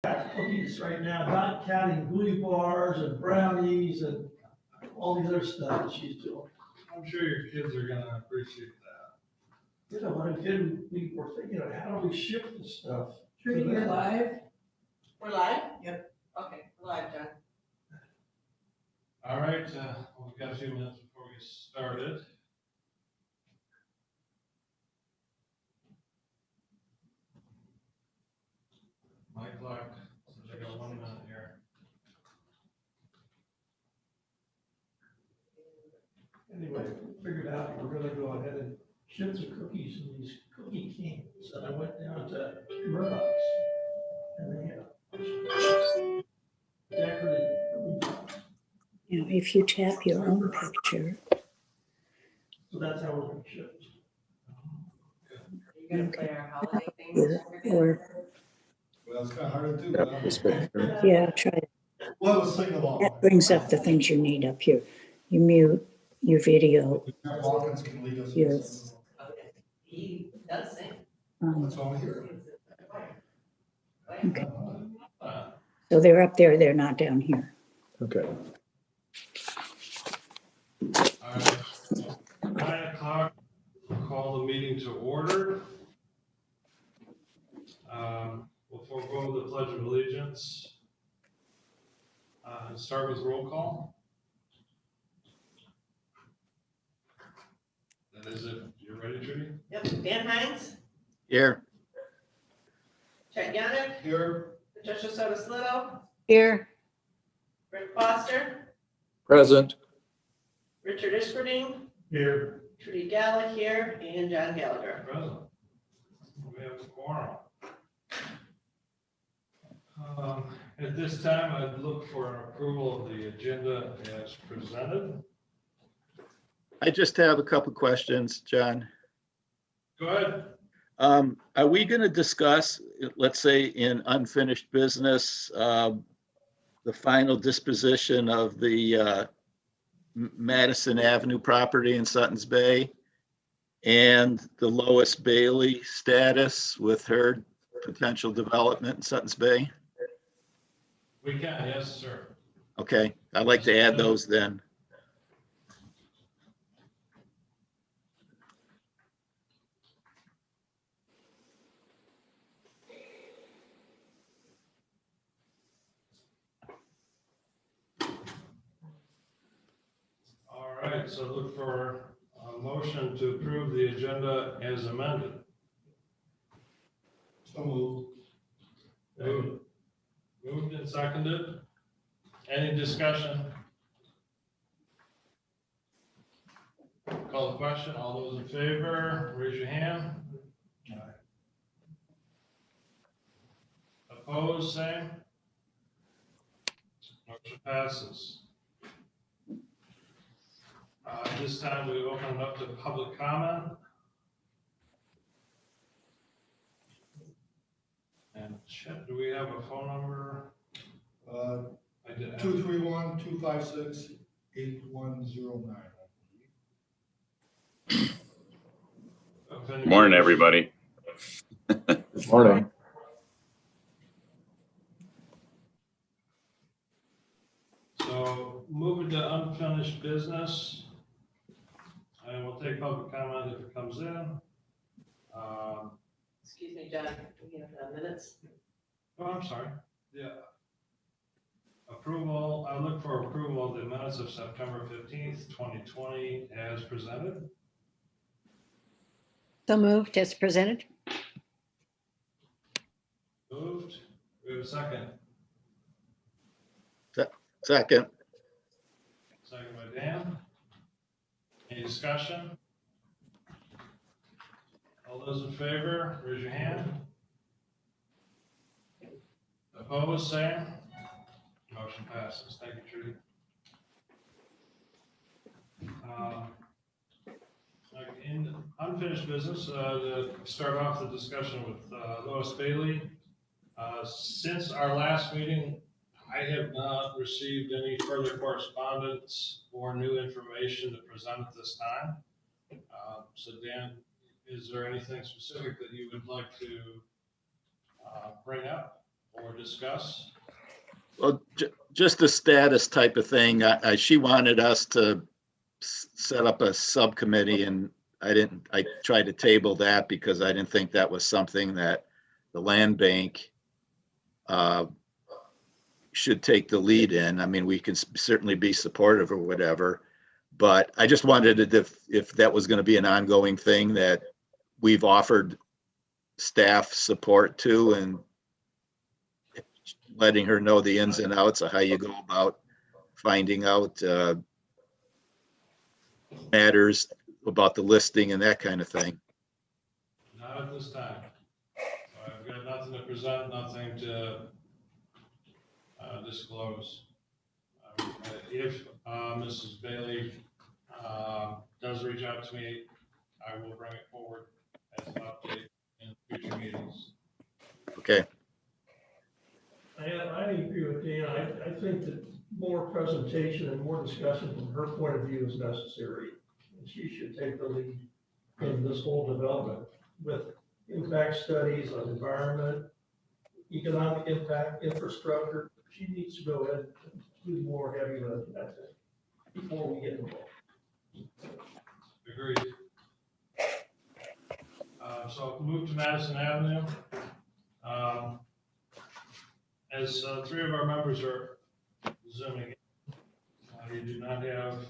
Cookies right now, not counting glue bars and brownies and all these other stuff that she's doing. I'm sure your kids are gonna appreciate that. You know, when I did, we were thinking of how do we ship this stuff? Trudy, you're live? We're live? Yep. Okay, we're live, John. All right, we've got a few minutes before we get started. My clock says I got 1 minute here. Anyway, we figured out we're gonna go ahead and ship the cookies in these cookie cans. And I went down to Murdoch's and they had decorative cookie cups. Now, if you tap your own picture, So that's how we're gonna ship it. Are you gonna play our holiday things? or Well, it's kind of hard to do. That was good. yeah, try it. Well, let's sing along. That brings up the things you need up here. You mute your video. Matt Watkins can lead us. Yes. Okay. He does sing. That's all I hear. Okay. So they're up there, they're not down here. Okay. All right, 9 o'clock, we'll call the meeting to order. We'll forego the Pledge of Allegiance. Start with roll call. That is it. You're ready, Trudy? Yep, Dan Hines, Here. Chet Yannick, Here. Patricia Sotis Little, Here. Rick Foster, Present. Richard Iskerding, Here. Trudy Gallagher here, and John Gallagher. Present. We have a quorum. At this time, I'd look for an approval of the agenda as presented. I just have a couple questions, John. Go ahead. Are we going to discuss, let's say in unfinished business, the final disposition of the Madison Avenue property in Sutton's Bay and the Lois Bailey status with her potential development in Sutton's Bay? We can, yes, sir. Okay, I'd like to add those then. All right, so look for a motion to approve the agenda as amended. So moved. Moved and seconded. Any discussion? Call the question. All those in favor, raise your hand. Opposed, same. Motion passes. This time we open it up to public comment. And Chet, do we have a phone number? I did have. 231-256-8109. Morning, everybody. Morning. So moving to unfinished business. And we'll take public comment if it comes in. Excuse me, John, we have minutes. Oh, I'm sorry. Yeah. Approval, I look for approval of the minutes of September 15th, 2020 as presented. So moved as presented. Moved. We have a second. Second. Second by Dan. Any discussion? All those in favor, raise your hand. Opposed, same. Motion passes. Thank you, Trudy. In unfinished business, to start off the discussion with Lois Bailey. Since our last meeting, I have not received any further correspondence or new information to present at this time. So Dan, is there anything specific that you would like to bring up or discuss? Well, just a status type of thing. She wanted us to set up a subcommittee, and I tried to table that because I didn't think that was something that the land bank should take the lead in. I mean, we can certainly be supportive or whatever, but I just wondered if that was going to be an ongoing thing that we've offered staff support to, and letting her know the ins and outs of how you go about finding out matters about the listing and that kind of thing. Not at this time. So I've got nothing to present, nothing to disclose. If Mrs. Bailey does reach out to me, I will bring it forward as an update in future meetings. Okay. I agree with Dan. I think that more presentation and more discussion from her point of view is necessary. And she should take the lead in this whole development with impact studies on environment, economic impact, infrastructure. She needs to go ahead and do more heavy lifting, I think, before we get involved. Agreed. So move to Madison Avenue. As three of our members are zooming in, you do not have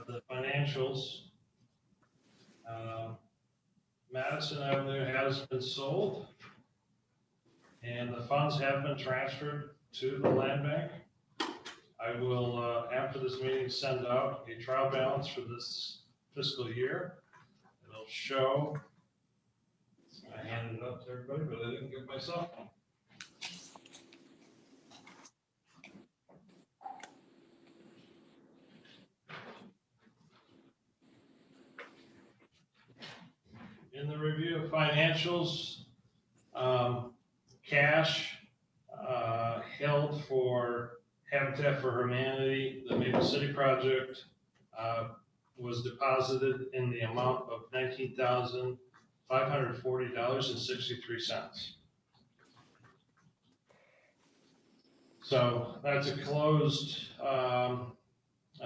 the financials. Madison Avenue has been sold, and the funds have been transferred to the land bank. I will, after this meeting, send out a trial balance for this fiscal year. It'll show, I handed it up to everybody, but I didn't give myself one. In the review of financials, cash held for Habitat for Humanity, the Maple City project, was deposited in the amount of $19,540.63. So that's a closed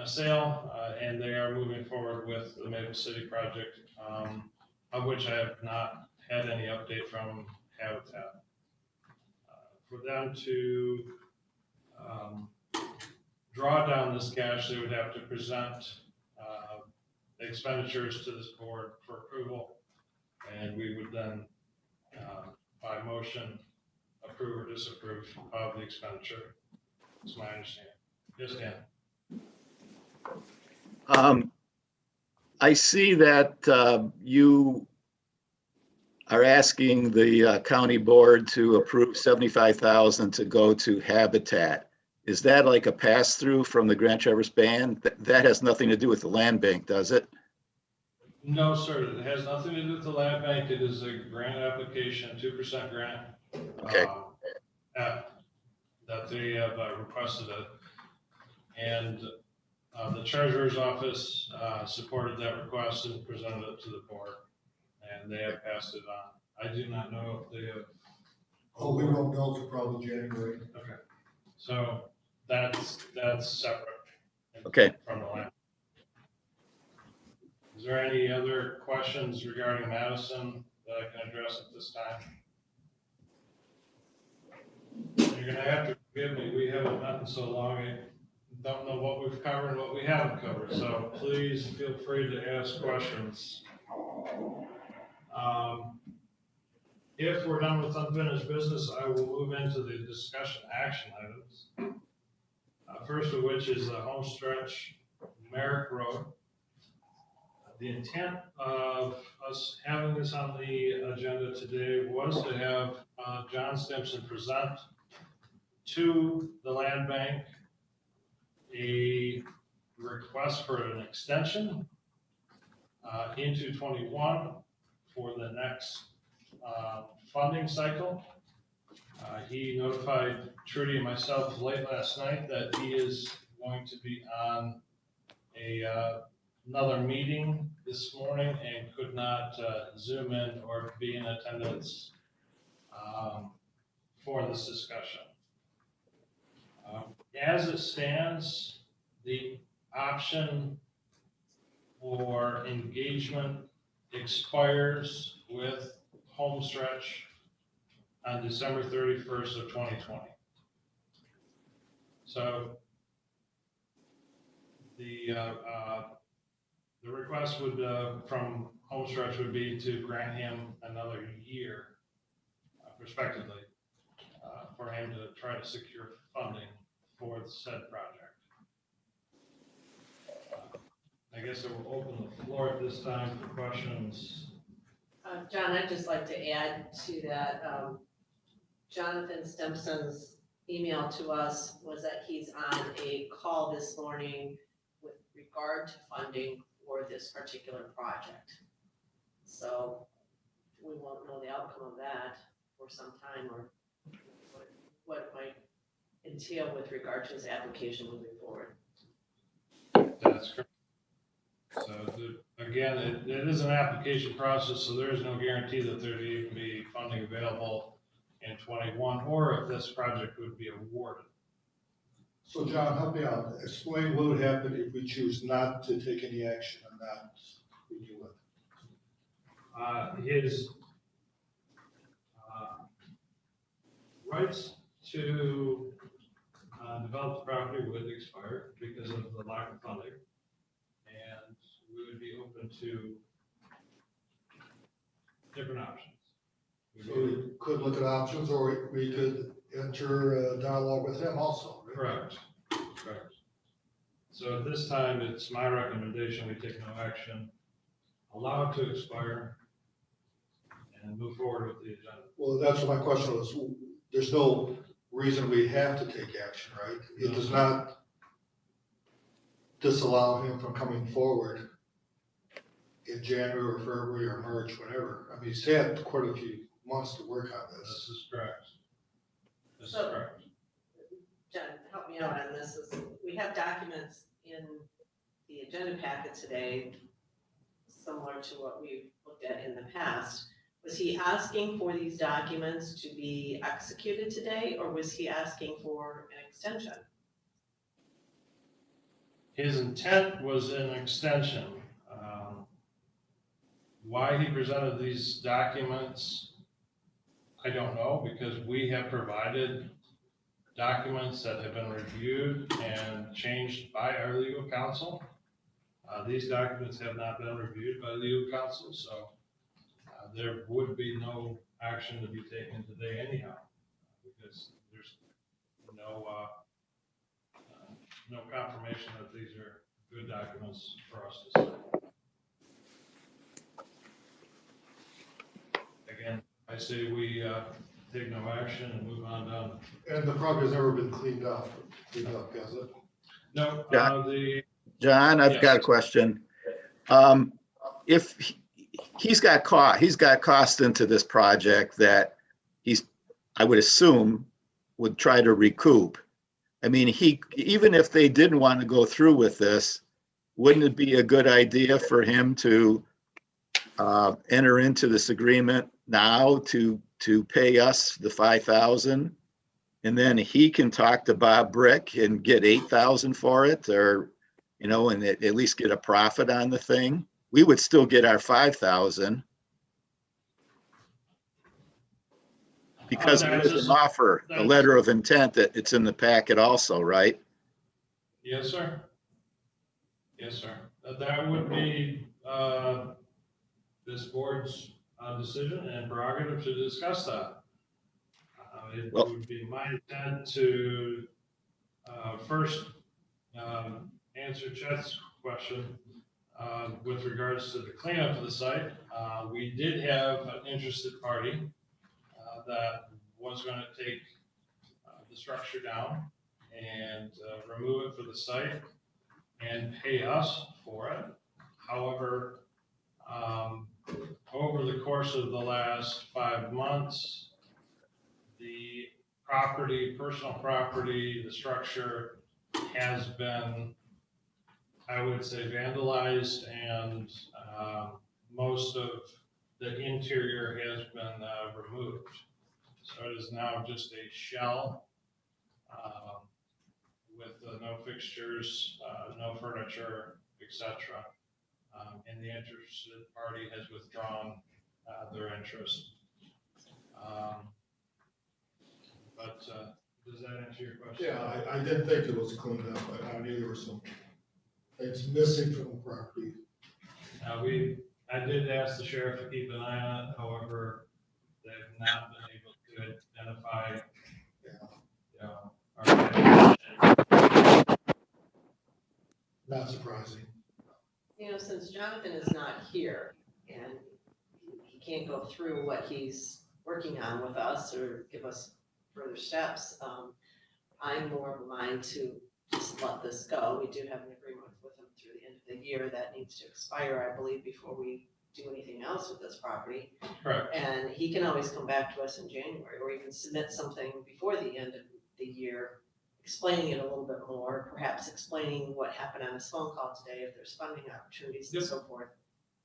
sale, and they are moving forward with the Maple City project, of which I have not had any update from Habitat. For them to draw down this cash, they would have to present the expenditures to this board for approval, and we would then, by motion, approve or disapprove of the expenditure. That's my understanding. Yes, Dan? I see that you are asking the county board to approve $75,000 to go to Habitat. Is that like a pass-through from the Grand Traverse Band? That has nothing to do with the land bank, does it? No, sir. It has nothing to do with the land bank. It is a grant application, 2% grant. Okay. That they have requested it. And the treasurer's office supported that request and presented it to the board, and they have passed it on. I do not know if they have. Oh, we won't know till probably January. Okay. So that's separate. Okay. From the land. Is there any other questions regarding Madison that I can address at this time? You're gonna have to forgive me, we haven't met in so long, I don't know what we've covered and what we haven't covered, so please feel free to ask questions. If we're done with unfinished business, I will move into the discussion action items. First of which is the homestretch Merrick Road. The intent of us having this on the agenda today was to have John Stimson present to the land bank a request for an extension into 21 for the next funding cycle. He notified Trudy and myself late last night that he is going to be on another meeting this morning and could not Zoom in or be in attendance for this discussion. As it stands, the option for engagement expires with Homestretch on December 31st of 2020. So the request would, from Homestretch would be to grant him another year, prospectively, for him to try to secure funding for the said project. I guess I will open the floor at this time for questions. John, I'd just like to add to that, Jonathan Stimpson's email to us was that he's on a call this morning with regard to funding for this particular project. So we won't know the outcome of that for some time, or what it might entail with regard to his application moving forward. That's correct. So again, it is an application process, so there is no guarantee that there'd even be funding available in 21, or if this project would be awarded. So John, help me out. Explain what would happen if we choose not to take any action or not renew it. His rights to develop the property would expire because of the lack of funding, and we would be open to different options. So we could look at options, or we could enter a dialogue with him also, right? Correct, correct. So at this time, it's my recommendation, we take no action, allow it to expire, and move forward with the agenda. Well, that's what my question was. There's no reason we have to take action, right? It does not disallow him from coming forward in January or February or March, whatever. I mean, he's had quite a few months to work on This this. is correct. This is So- correct. John, help me out on this. We have documents in the agenda packet today, similar to what we've looked at in the past. Was he asking for these documents to be executed today, or was he asking for an extension? His intent was an extension. Why he presented these documents, I don't know, because we have provided documents that have been reviewed and changed by our legal counsel. These documents have not been reviewed by legal counsel, so there would be no action to be taken today anyhow, because there's no confirmation that these are good documents for us to sign. Again, I say we take no action and move on down. And the property has never been cleaned up, has it? No, Yeah. John, I've got a question. If he's got cost into this project that I would assume, would try to recoup. I mean, even if they didn't want to go through with this, wouldn't it be a good idea for him to enter into this agreement now to pay us the $5,000, and then he can talk to Bob Brick and get $8,000 for it, or and at least get a profit on the thing? We would still get our $5,000 because there is an offer, a letter of intent that it's in the packet also, right? Yes, sir. Yes, sir. That would be this board's decision and prerogative to discuss that. It would be my intent to first answer Chet's question with regards to the cleanup of the site. We did have an interested party that was going to take the structure down and remove it for the site and pay us for it. However, over the course of the last 5 months, the property, personal property, the structure has been, I would say, vandalized, and most of the interior has been removed. So it is now just a shell with no fixtures, no furniture, etc. And the interested party has withdrawn their interest. But does that answer your question? Yeah, I didn't think it was cleaned up, but I knew there was some things missing from the property. I did ask the sheriff to keep an eye on it, however, they've not been able to identify, Not surprising. Since Jonathan is not here and he can't go through what he's working on with us or give us further steps, I'm more of a mind to just let this go. We do have an agreement with him through the end of the year that needs to expire, I believe, before we do anything else with this property. correct. And he can always come back to us in January, or even submit something before the end of the year, explaining it a little bit more, perhaps explaining what happened on his phone call today, if there's funding opportunities and Yep. so forth.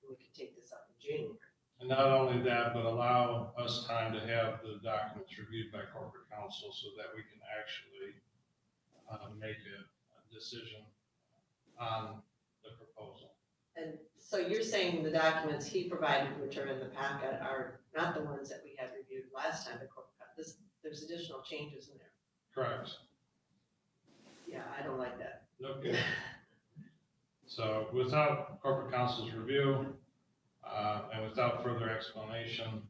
And we could take this up in January. And not only that, but allow us time to have the documents reviewed by corporate counsel so that we can actually make a decision on the proposal. And so you're saying the documents he provided, which are in the packet, are not the ones that we had reviewed last time. There's additional changes in there. Correct. Yeah, I don't like that. Okay. So without corporate counsel's review and without further explanation,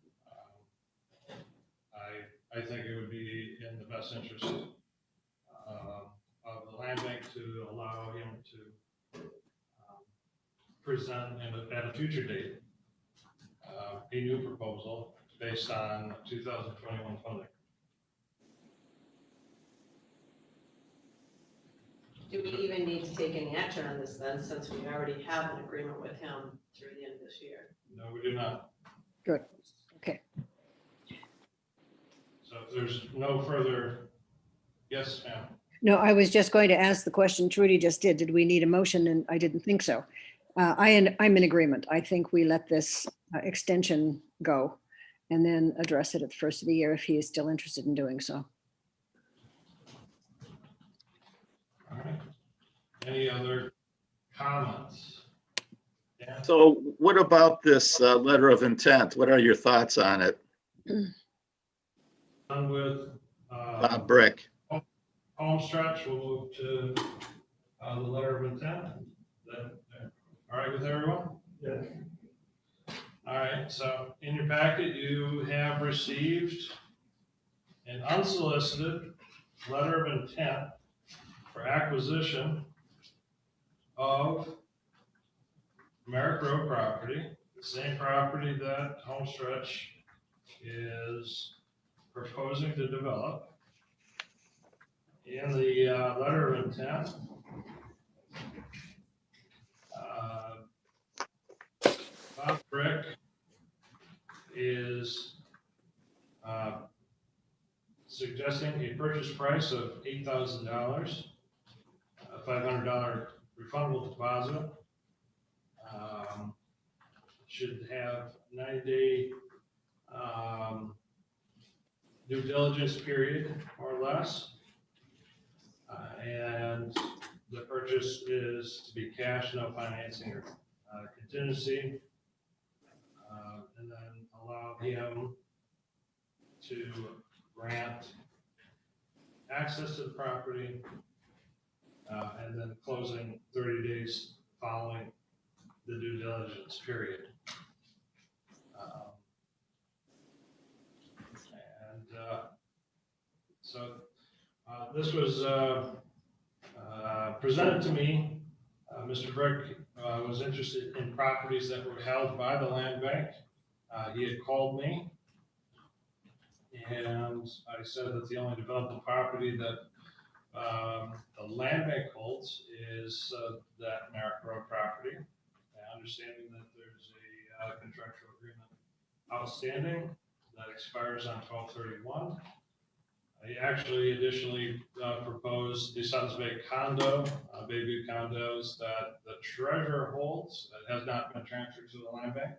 I think it would be in the best interest of the land bank to allow him to present at a future date a new proposal based on 2021 funding. Do we even need to take any action on this then, since we already have an agreement with him through the end of this year? No, we do not. Good. Okay. So if there's no further, yes, ma'am. No, I was just going to ask the question Trudy just did. Did we need a motion? And I didn't think so. I'm in agreement. I think we let this extension go and then address it at the first of the year if he is still interested in doing so. All right. Any other comments? Dan? So what about this letter of intent? What are your thoughts on it? Done with Brick. home stretch, we'll move to the letter of intent. All right with everyone? Yeah. All right, so in your packet, you have received an unsolicited letter of intent for acquisition of Merrick Road property, the same property that Homestretch is proposing to develop. In the letter of intent, Bob Brick is suggesting a purchase price of $8,000, a $500 refundable deposit. Should have 90-day due diligence period, more or less. And the purchase is to be cash, no financing or contingency. And then allow him to grant access to the property and then closing 30 days following the due diligence period. So this was presented to me. Mr. Brick was interested in properties that were held by the land bank. He had called me, and I said that the only developable property that the land bank holds is that Merrick Road property. Understanding that there's a contractual agreement outstanding that expires on 12/31. I actually additionally proposed the Suns Bay condo, Bayview condos that the treasurer holds that has not been transferred to the land bank.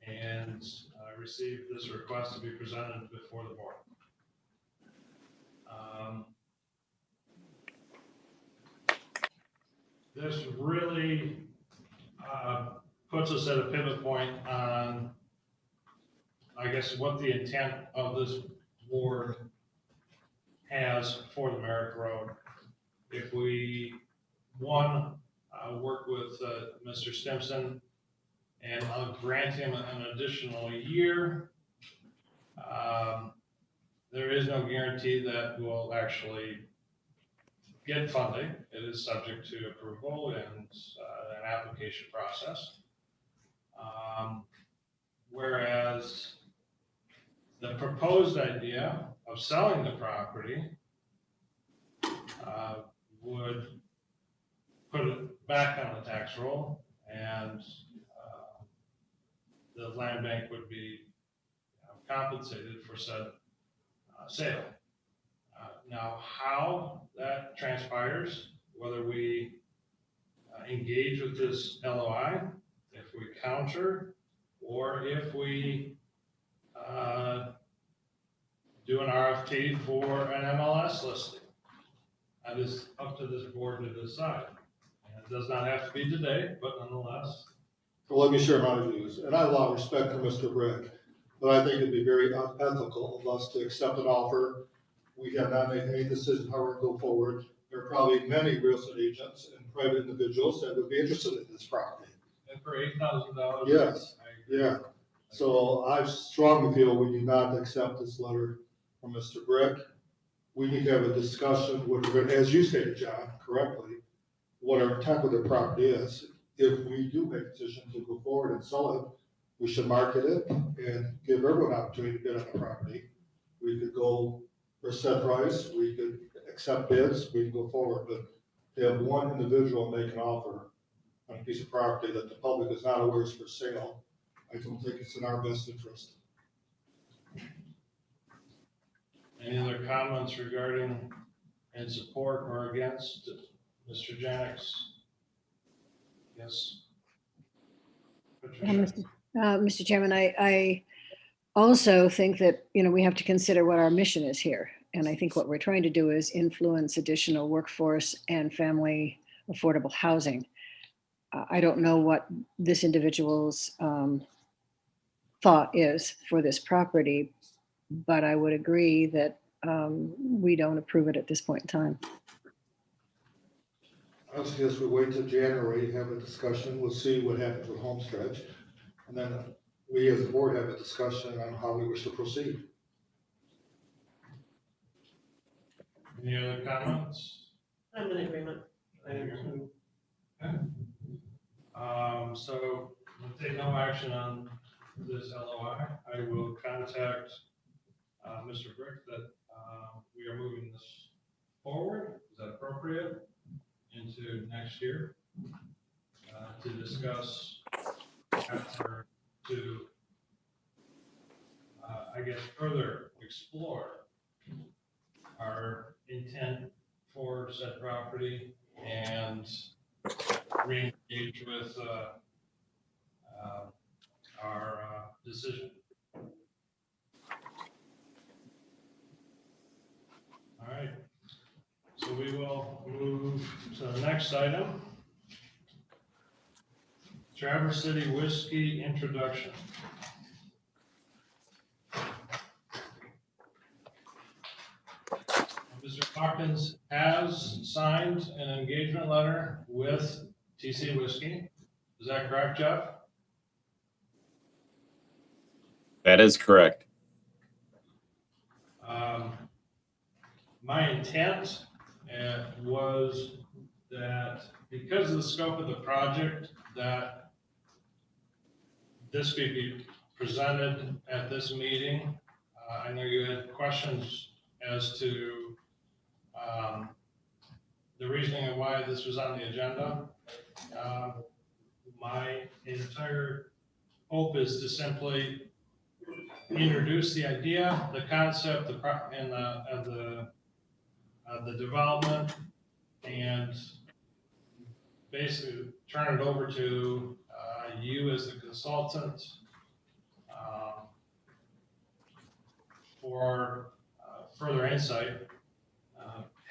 and I received this request to be presented before the board. This really puts us at a pivot point on, I guess, what the intent of this board has for the Merrick Road. If we, one, work with Mr. Stimson and I'll grant him an additional year, there is no guarantee that we'll actually get funding. It is subject to approval and an application process. Whereas the proposed idea of selling the property would put it back on the tax roll, and the land bank would be compensated for said sale. Now, how that transpires, whether we engage with this LOI, if we counter, or if we do an RFP for an MLS listing, that is up to this board to decide. And it does not have to be today, but nonetheless. Well, let me share my views, and I have a lot of respect for Mr. Brick, but I think it'd be very unethical of us to accept an offer. We have not made any decision how we're going to go forward. There are probably many real estate agents and private individuals that would be interested in this property. And for $8,000. Yes, yeah. So I strongly feel we do not accept this letter from Mr. Brick. We need to have a discussion with, as you stated, John, correctly, what our intent with the property is. If we do make a decision to go forward and sell it, we should market it and give everyone an opportunity to bid on the property. We could go for a set price, we could accept bids, we can go forward, but to have one individual make an offer on a piece of property that the public is not aware is for sale, I don't think it's in our best interest. Any other comments regarding in support or against Mr. Janik's? Yes. Patricia? Mr. Chairman, I also think that, we have to consider what our mission is here. And I think what we're trying to do is influence additional workforce and family affordable housing. I don't know what this individual's thought is for this property, but I would agree that we don't approve it at this point in time. I suggest we wait till January, have a discussion, we'll see what happens with Homestretch. And then we as a board have a discussion on how we wish to proceed. Any other comments? I'm in agreement. Okay. So we'll take no action on this LOI. I will contact Mr. Brick that we are moving this forward. Is that appropriate? Into next year to discuss after to I guess further explore our intent for said property and re-engage with our decision. All right. So we will move to the next item. Traverse City Whiskey Introduction. Mr. Hawkins has signed an engagement letter with TC Whiskey. Is that correct, Jeff? That is correct. My intent was that because of the scope of the project, that this could be presented at this meeting. I know you had questions as to the reasoning of why this was on the agenda. My entire hope is to simply introduce the idea, the concept, the development, and basically turn it over to you as the consultant for further insight.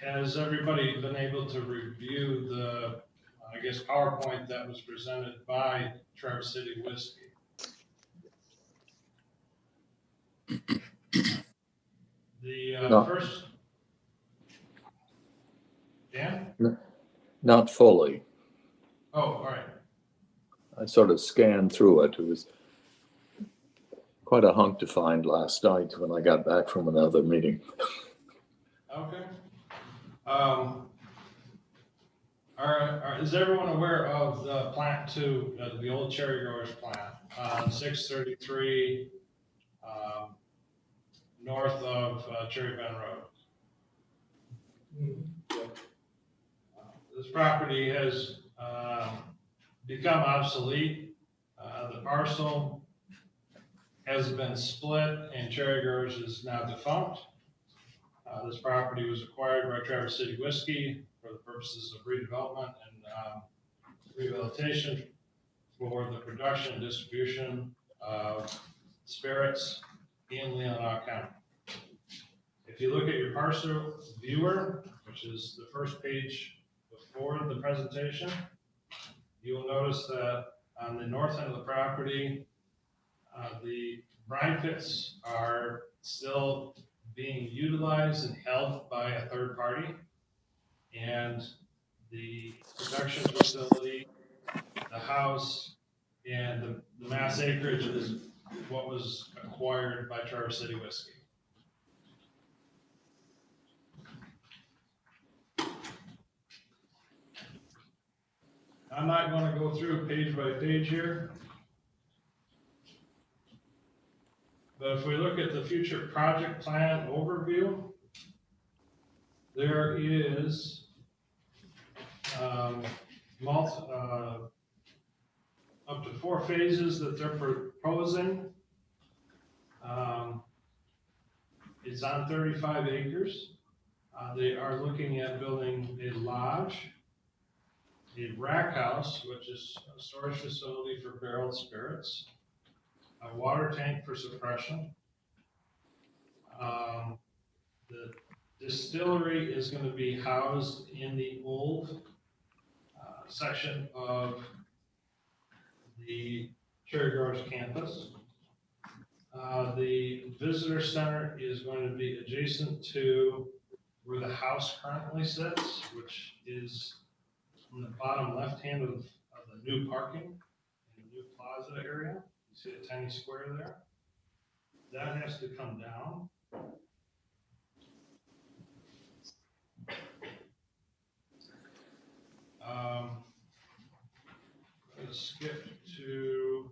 Has everybody been able to review the, I guess, PowerPoint that was presented by Traverse City Whiskey? The No. first, Dan? Not fully. Oh, all right. I sort of scanned through it. It was quite a hunk to find last night when I got back from another meeting. Okay. Is everyone aware of the plant two, the old Cherry Growers plant on 633 north of Cherry Bend Road? This property has become obsolete. The parcel has been split and Cherry Growers is now defunct. This property was acquired by Traverse City Whiskey for the purposes of redevelopment and rehabilitation for the production and distribution of spirits in Leelanau County. If you look at your parcel viewer, which is the first page before the presentation, you will notice that on the north end of the property, the brine pits are still being utilized and held by a third party. And the production facility, the house, and the mass acreage is what was acquired by Traverse City Whiskey. I'm not going to go through page by page here. But if we look at the future project plan overview, there is up to 4 phases that they're proposing. It's on 35 acres. They are looking at building a lodge, a rack house, which is a storage facility for barreled spirits, a water tank for suppression. The distillery is going to be housed in the old section of the Cherry Growers campus. The visitor center is going to be adjacent to where the house currently sits, which is on the bottom left hand of the new parking in the new plaza area. You see a tiny square there? That has to come down. Let's skip to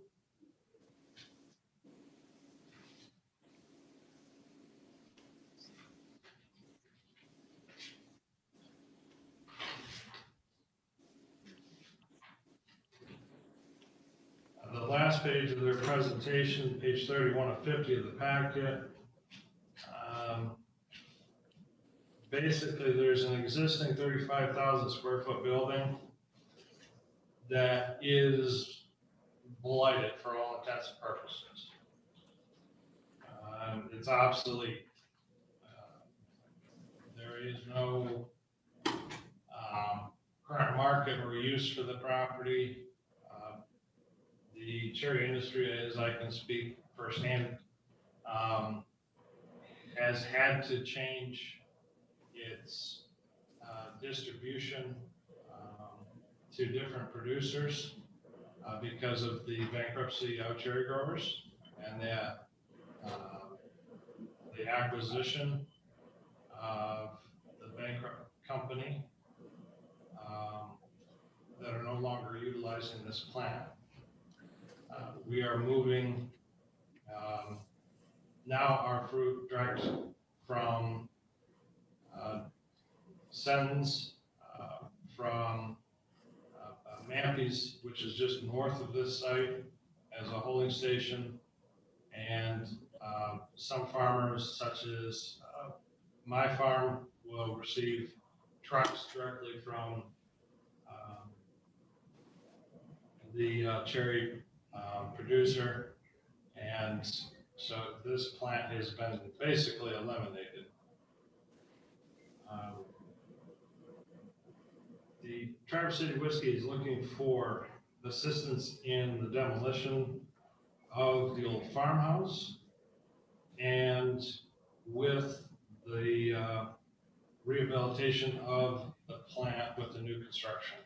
the last page of their presentation, page 31 of 50 of the packet. Basically, there's an existing 35,000 square foot building that is blighted for all intents and purposes. It's obsolete. There is no current market or use for the property. The cherry industry, as I can speak firsthand, has had to change its distribution to different producers because of the bankruptcy of Cherry Growers and that the acquisition of the bankrupt company that are no longer utilizing this plant. We are moving now our fruit direct from Sens, from Mampy's, which is just north of this site, as a holding station, and some farmers, such as my farm, will receive trucks directly from the cherry producer, and So this plant has been basically eliminated. The Traverse City Whiskey is looking for assistance in the demolition of the old farmhouse and with the rehabilitation of the plant with the new construction.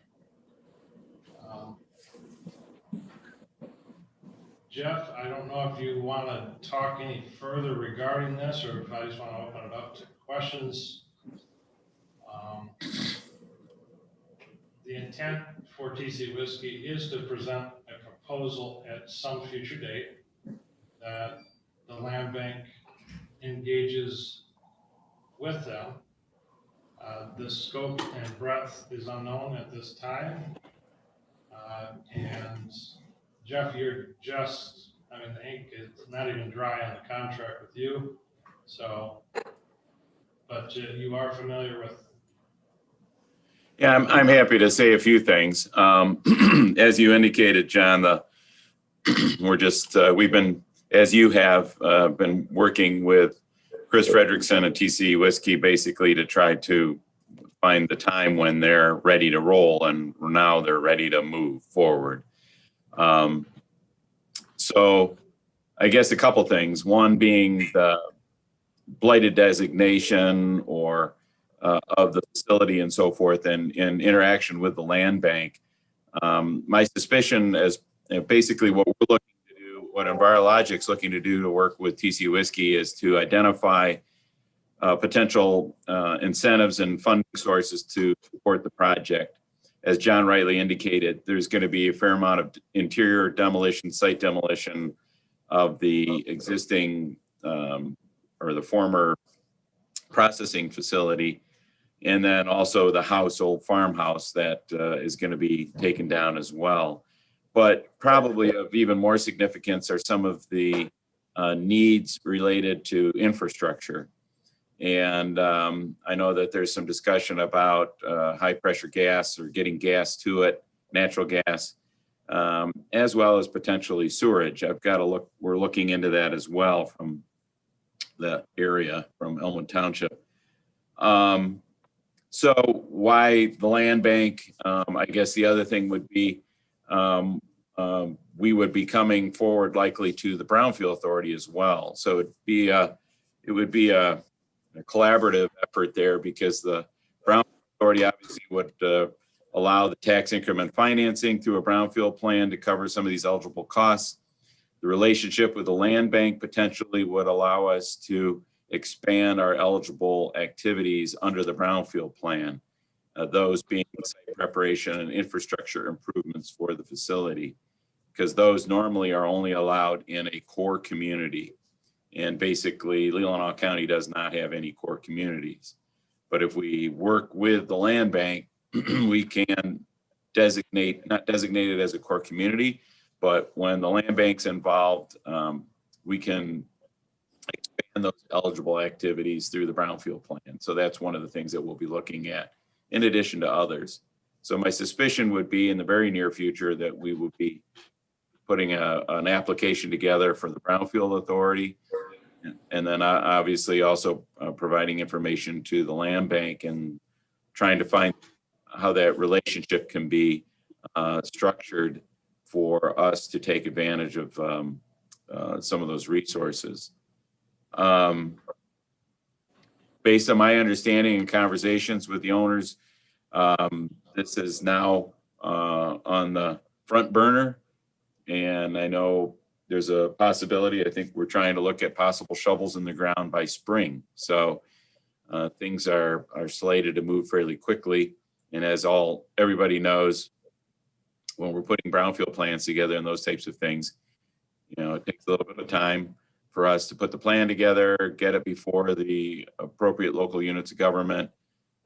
Jeff, I don't know if you want to talk any further regarding this, or if I just want to open it up to questions. The intent for TC Whiskey is to present a proposal at some future date that the land bank engages with them. The scope and breadth is unknown at this time. And Jeff, you're just, I mean, the ink is not even dry on the contract with you. So, but you are familiar with. Yeah, I'm happy to say a few things. As you indicated, John, we've been, as you have, been working with Chris Frederickson at TC Whiskey basically to try to find the time when they're ready to roll, and now they're ready to move forward. So I guess a couple things. One being the blighted designation or of the facility and so forth, and in interaction with the land bank. My suspicion is basically what we're looking to do, what EnviroLogic's looking to do to work with TC Whiskey is to identify potential incentives and funding sources to support the project. As John rightly indicated, there's going to be a fair amount of interior demolition, site demolition of the existing or the former processing facility, and then also the old farmhouse that is going to be taken down as well. But probably of even more significance are some of the needs related to infrastructure. And I know that there's some discussion about high pressure gas or getting gas to it, natural gas, as well as potentially sewerage. We're looking into that as well from the area, from Elmwood Township. So why the land bank? I guess the other thing would be we would be coming forward likely to the Brownfield Authority as well. So it would be a collaborative effort there, because the Brownfield Authority obviously would allow the tax increment financing through a brownfield plan to cover some of these eligible costs. The relationship with the land bank potentially would allow us to expand our eligible activities under the brownfield plan, those being site preparation and infrastructure improvements for the facility, because those normally are only allowed in a core community. And basically, Leelanau County does not have any core communities. But if we work with the land bank, we can not designate it as a core community, but when the land bank's involved, we can expand those eligible activities through the brownfield plan. So that's one of the things that we'll be looking at, in addition to others. So my suspicion would be in the very near future that we will be putting an application together for the Brownfield Authority, and then obviously also providing information to the land bank and trying to find how that relationship can be structured for us to take advantage of some of those resources. Based on my understanding and conversations with the owners, this is now on the front burner. And I know there's a possibility, I think we're trying to look at possible shovels in the ground by spring. So things are slated to move fairly quickly. And as everybody knows, when we're putting brownfield plans together and those types of things, it takes a little bit of time for us to put the plan together, get it before the appropriate local units of government.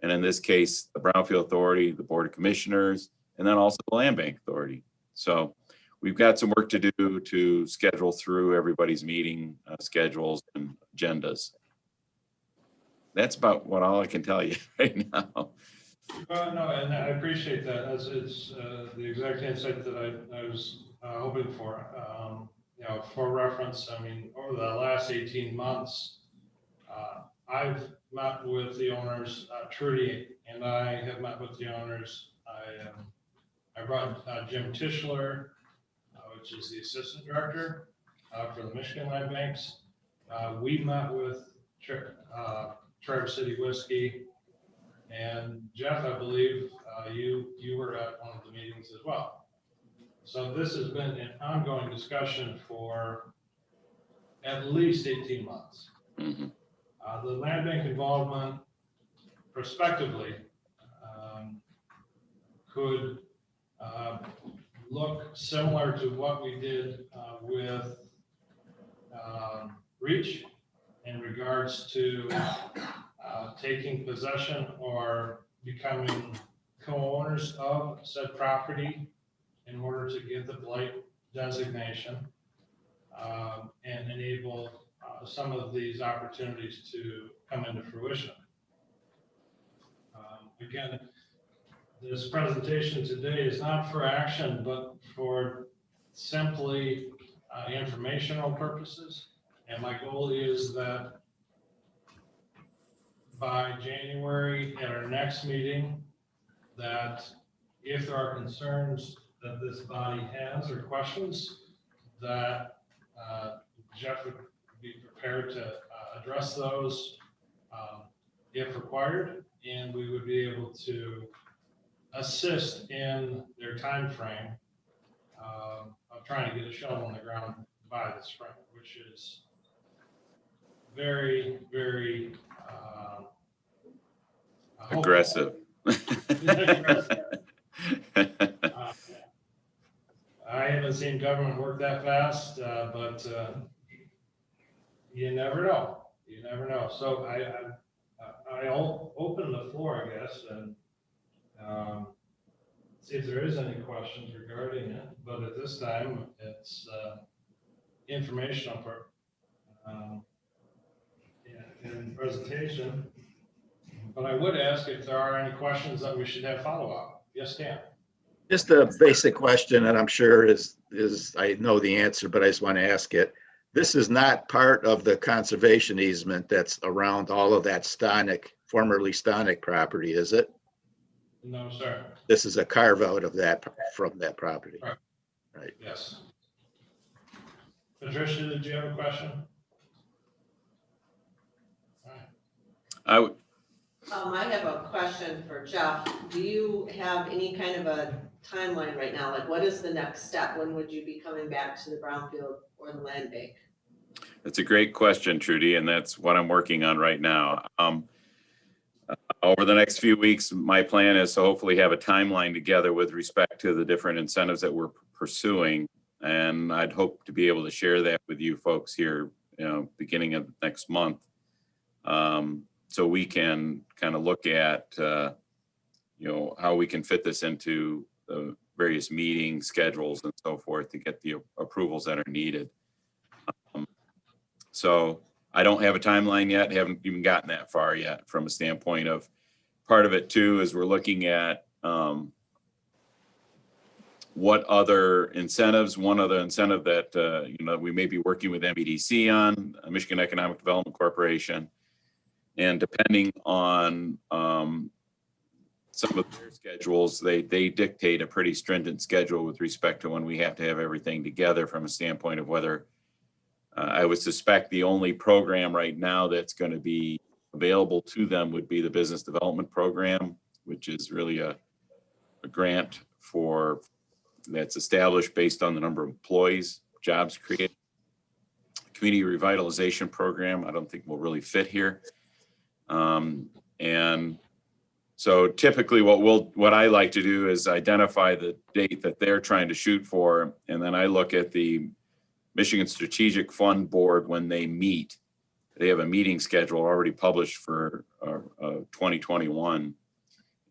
And in this case, the Brownfield Authority, the Board of Commissioners, and then also the Land Bank Authority. So we've got some work to do to schedule through everybody's meeting schedules and agendas. That's about all I can tell you right now. No, and I appreciate that. It's the exact insight that I was hoping for. for reference, I mean, over the last 18 months, I've met with the owners, Trudy and I have met with the owners. I brought Jim Tischler, which is the assistant director for the Michigan Land Banks. We met with Traverse City Whiskey, and Jeff, I believe you were at one of the meetings as well. So this has been an ongoing discussion for at least 18 months. Mhm. The land bank involvement prospectively could look similar to what we did with Reach in regards to taking possession or becoming co-owners of said property in order to get the blight designation and enable some of these opportunities to come into fruition. Again, this presentation today is not for action, but for simply informational purposes. And my goal is that by January at our next meeting, that if there are concerns that this body has or questions, that Jeff would be prepared to address those if required, and we would be able to assist in their time frame of trying to get a shovel in the ground by the spring, which is very, very Aggressive. I haven't seen government work that fast, but you never know. You never know. So I'll open the floor, I guess, and see if there is any questions regarding it. But at this time, it's informational for in presentation. But I would ask if there are any questions that we should have follow-up. Yes, Dan. Just a basic question, and I'm sure is I know the answer, but I just want to ask it. This is not part of the conservation easement that's around all of that formerly Stonic property, is it? No, sir. This is a carve out of that from that property. Right. Right. Yes. Patricia, did you have a question? I would, I have a question for Jeff. Do you have any kind of a timeline right now? Like, what is the next step? When would you be coming back to the brownfield or the land bank? that's a great question, Trudy, and that's what I'm working on right now. Over the next few weeks, my plan is to hopefully have a timeline together with respect to the different incentives that we're pursuing. And I'd hope to be able to share that with you folks here, beginning of next month. So we can kind of look at, how we can fit this into the various meeting schedules and so forth to get the approvals that are needed. So I don't have a timeline yet, haven't even gotten that far yet from a standpoint of part of it too, is we're looking at what other incentives, one other incentive that, we may be working with MBDC on, Michigan Economic Development Corporation. And depending on some of their schedules, they dictate a pretty stringent schedule with respect to when we have to have everything together from a standpoint of whether I would suspect the only program right now that's going to be available to them would be the business development program, which is really a grant that's established based on the number of employees, jobs created. Community revitalization program, I don't think will really fit here. And so typically what I like to do is identify the date that they're trying to shoot for. And then I look at the Michigan Strategic Fund Board when they meet. They have a meeting schedule already published for 2021.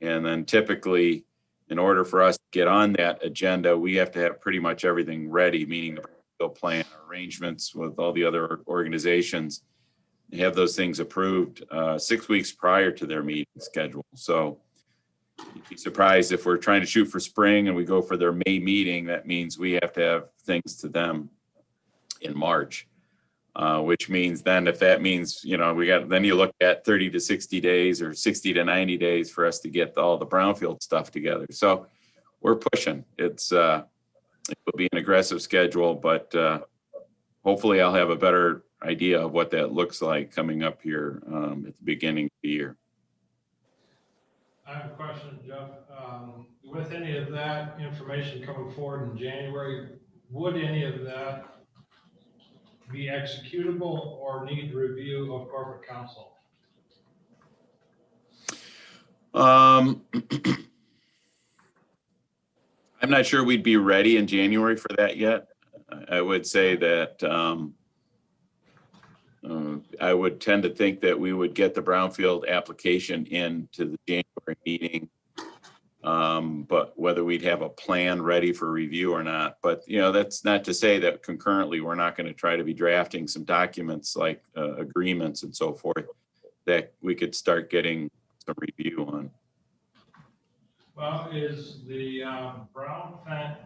And then typically, in order for us to get on that agenda, we have to have pretty much everything ready, meaning the plan arrangements with all the other organizations, have those things approved 6 weeks prior to their meeting schedule. So you'd be surprised if we're trying to shoot for spring and we go for their May meeting, that means we have to have things to them in March. Which means then if that means, then you look at 30 to 60 days or 60 to 90 days for us to get all the brownfield stuff together. So we're pushing. It will be an aggressive schedule, but hopefully I'll have a better idea of what that looks like coming up here at the beginning of the year. I have a question, Jeff. With any of that information coming forward in January, would any of that be executable or need review of corporate counsel? I'm not sure we'd be ready in January for that yet. I would say that I would tend to think that we would get the brownfield application into the January meeting. But whether we'd have a plan ready for review or not, but that's not to say that concurrently we're not going to try to be drafting some documents like agreements and so forth that we could start getting some review on. Well, is the Brown plan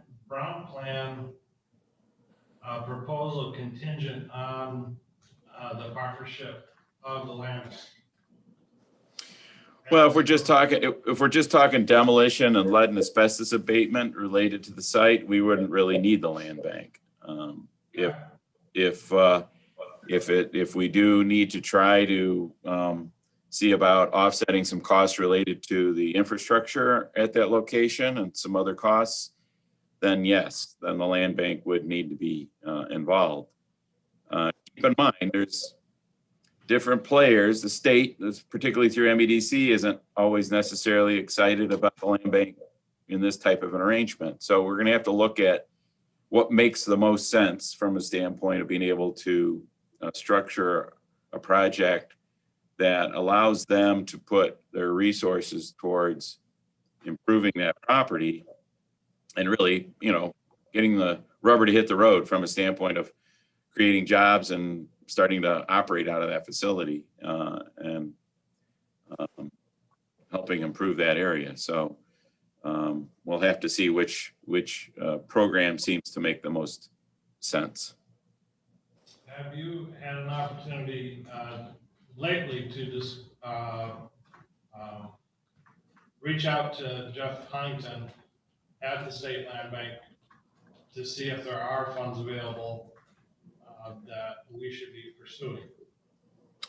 proposal contingent on the partnership of the land? Well, if we're just talking demolition and lead and asbestos abatement related to the site, we wouldn't really need the land bank. If we do need to try to see about offsetting some costs related to the infrastructure at that location and some other costs, then yes, then the land bank would need to be involved. Keep in mind, there's different players. The state, particularly through MEDC, isn't always necessarily excited about the land bank in this type of an arrangement. So we're going to have to look at what makes the most sense from a standpoint of being able to structure a project that allows them to put their resources towards improving that property and really, getting the rubber to hit the road from a standpoint of creating jobs and starting to operate out of that facility and helping improve that area. So we'll have to see which program seems to make the most sense. Have you had an opportunity lately to just reach out to Jeff Huntington at the State Land Bank to see if there are funds available that we should be pursuing?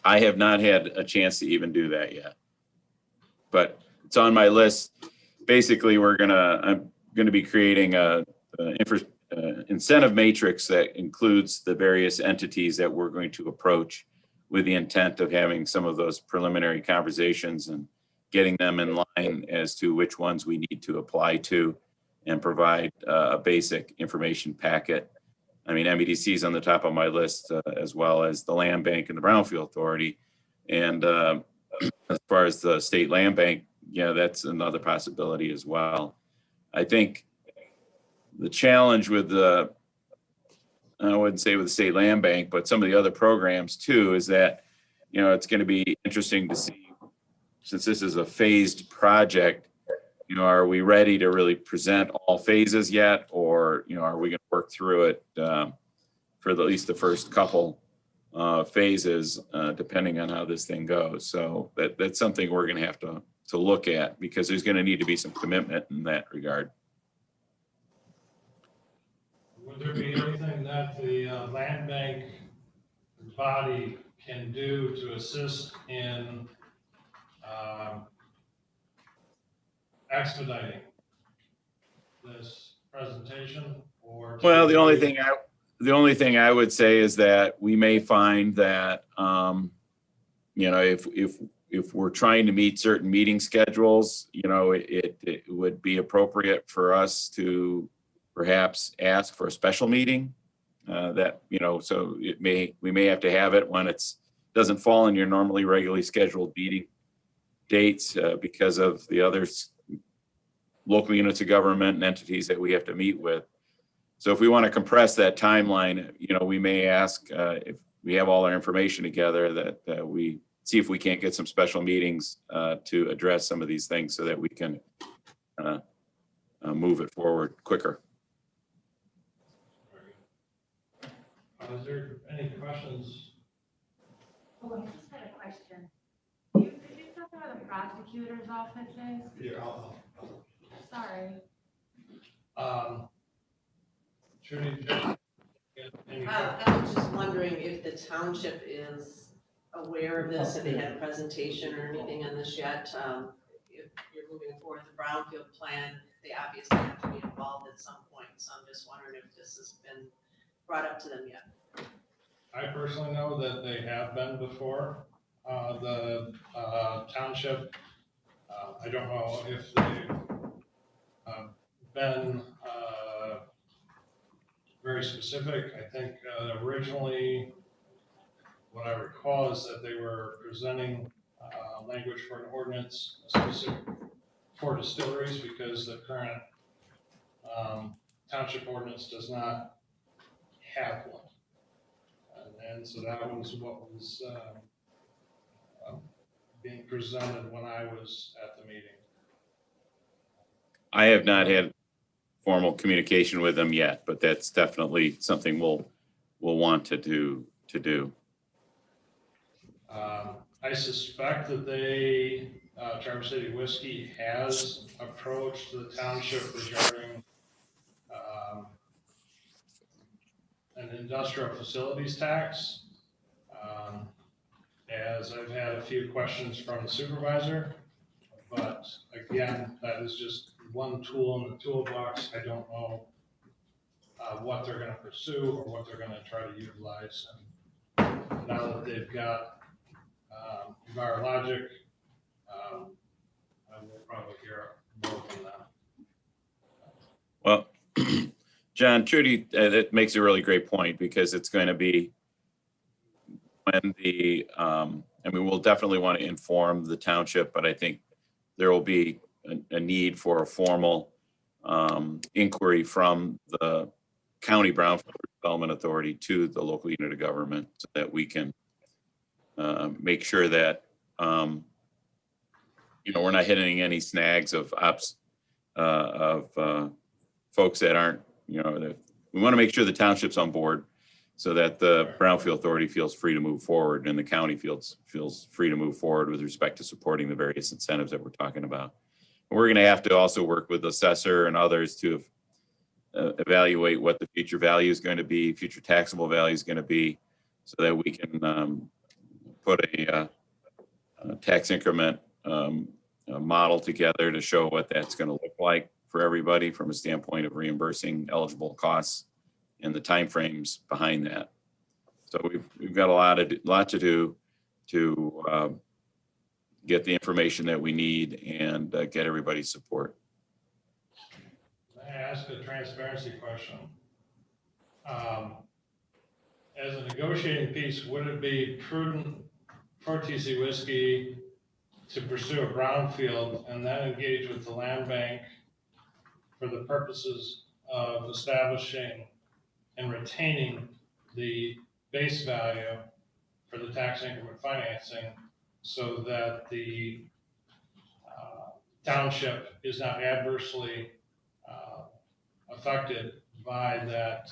I have not had a chance to even do that yet, but it's on my list. Basically, I'm gonna be creating a incentive matrix that includes the various entities that we're going to approach with the intent of having some of those preliminary conversations and getting them in line as to which ones we need to apply to and provide a basic information packet. I mean, MEDC is on the top of my list, as well as the Land Bank and the Brownfield Authority. And as far as the State Land Bank, that's another possibility as well. I think the challenge with I wouldn't say with the State Land Bank, but some of the other programs too, is that, it's going to be interesting to see, since this is a phased project, are we ready to really present all phases yet? Or, are we going to work through it for at least the first couple phases, depending on how this thing goes. So that's something we're going to have to look at, because there's going to need to be some commitment in that regard. Would there be anything that the land bank body can do to assist in expediting this presentation? Or well, the only thing I would say is that we may find that if we're trying to meet certain meeting schedules, it would be appropriate for us to perhaps ask for a special meeting so we may have to have it when doesn't fall in your normally regularly scheduled meeting dates because of the other local units of government and entities that we have to meet with. So if we want to compress that timeline, we may ask if we have all our information together that we see if we can't get some special meetings to address some of these things so that we can move it forward quicker. Is there any questions? Oh, I just had a question. Could you tell me where the prosecutor's office is? Yeah, Sorry. Trudy, any I was just wondering if the township is aware of this, if they had a presentation or anything on this yet. If you're moving forward with the brownfield plan, they obviously have to be involved at some point, so I'm just wondering if this has been brought up to them yet. I personally know that they have been before, the township. I don't know if they've been very specific. I think originally, what I recall is that they were presenting language for an ordinance specific for distilleries because the current township ordinance does not have one. And so that was what was being presented when I was at the meeting. I have not had formal communication with them yet, but that's definitely something we'll want to do. I suspect that they, Traverse City Whiskey has approached the township regarding an industrial facilities tax. As I've had a few questions from the supervisor, but again, that is just one tool in the toolbox. I don't know what they're going to pursue or what they're going to try to utilize. And now that they've got Envirologic, I will probably hear more from them. Well, John, Trudy, that makes a really great point because it's going to be when the, we'll definitely want to inform the township, but I think there will be a need for a formal inquiry from the county brownfield development authority to the local unit of government so that we can make sure that we're not hitting any snags of folks that aren't, that we want to make sure the township's on board so that the brownfield authority feels free to move forward and the county feels free to move forward with respect to supporting the various incentives that we're talking about. And we're going to have to also work with the assessor and others to evaluate what the future value is going to be, future taxable value is going to be, so that we can put a tax increment model together to show what that's going to look like for everybody from a standpoint of reimbursing eligible costs and the timeframes behind that. So we've got a lot to do to get the information that we need and get everybody's support. May I ask a transparency question? As a negotiating piece, would it be prudent for TC Whiskey to pursue a brownfield and then engage with the land bank for the purposes of establishing and retaining the base value for the tax increment financing so that the township is not adversely affected by that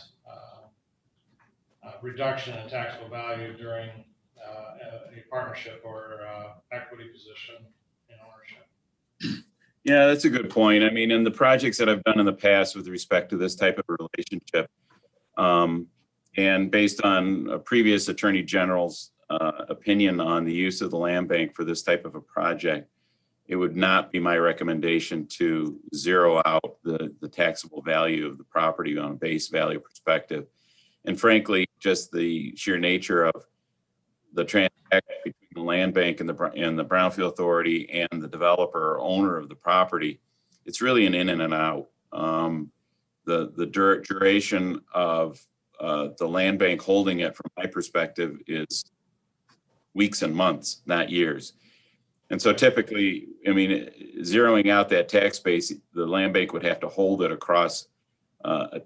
reduction in taxable value during a partnership or equity position in ownership? Yeah, that's a good point. I mean, in the projects that I've done in the past with respect to this type of relationship, and based on a previous Attorney General's opinion on the use of the land bank for this type of a project, it would not be my recommendation to zero out the taxable value of the property on a base value perspective. And frankly, just the sheer nature of the transaction between the land bank and the brownfield authority and the developer or owner of the property, it's really an in and an out. The duration of the land bank holding it, from my perspective, is weeks and months, not years. And so typically, I mean, zeroing out that tax base, the land bank would have to hold it across a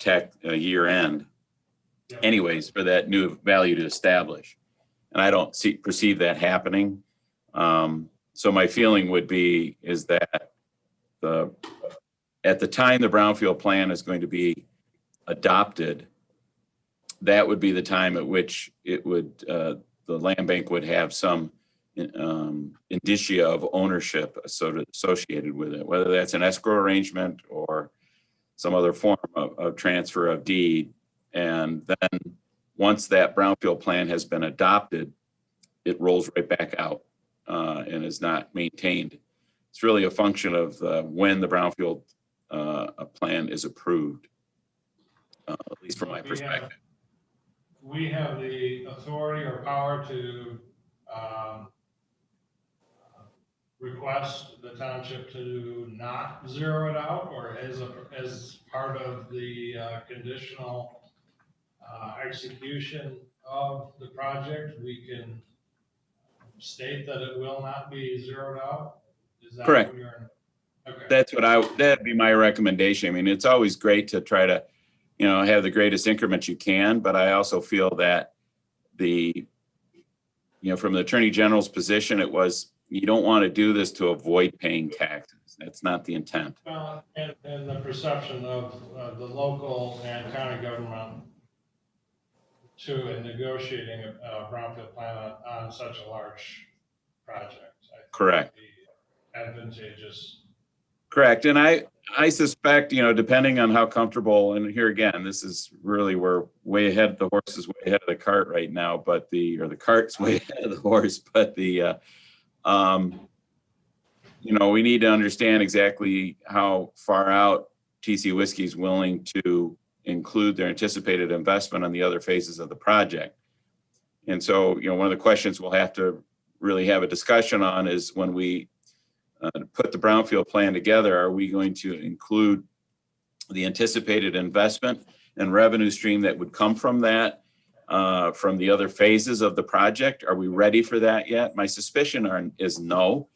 year end anyways for that new value to establish. And I don't perceive that happening. So my feeling would be is that at the time the brownfield plan is going to be adopted, that would be the time at which it would, the land bank would have some indicia of ownership associated with it, whether that's an escrow arrangement or some other form of transfer of deed. And then once that brownfield plan has been adopted, it rolls right back out and is not maintained. It's really a function of when the brownfield plan is approved, at least from my perspective. We have the authority or power to request the township to not zero it out, or as part of the conditional execution of the project, we can state that it will not be zeroed out? Is that Correct. what you're? Okay. That's what that'd be my recommendation. I mean, it's always great to try to, have the greatest increments you can, but I also feel that from the Attorney General's position, it was, you don't want to do this to avoid paying taxes. That's not the intent. Well, and the perception of the local and county government in negotiating a brownfield plan on such a large project. I think Correct. would be advantageous. Correct. And I suspect, depending on how comfortable, and here again, this is really, we're way ahead, the horse is way ahead of the cart right now, but the cart's way ahead of the horse, but we need to understand exactly how far out TC Whiskey is willing to include their anticipated investment on the other phases of the project. And so, one of the questions we'll have to really have a discussion on is when we put the brownfield plan together, are we going to include the anticipated investment and revenue stream that would come from that, from the other phases of the project? Are we ready for that yet? My suspicion is no,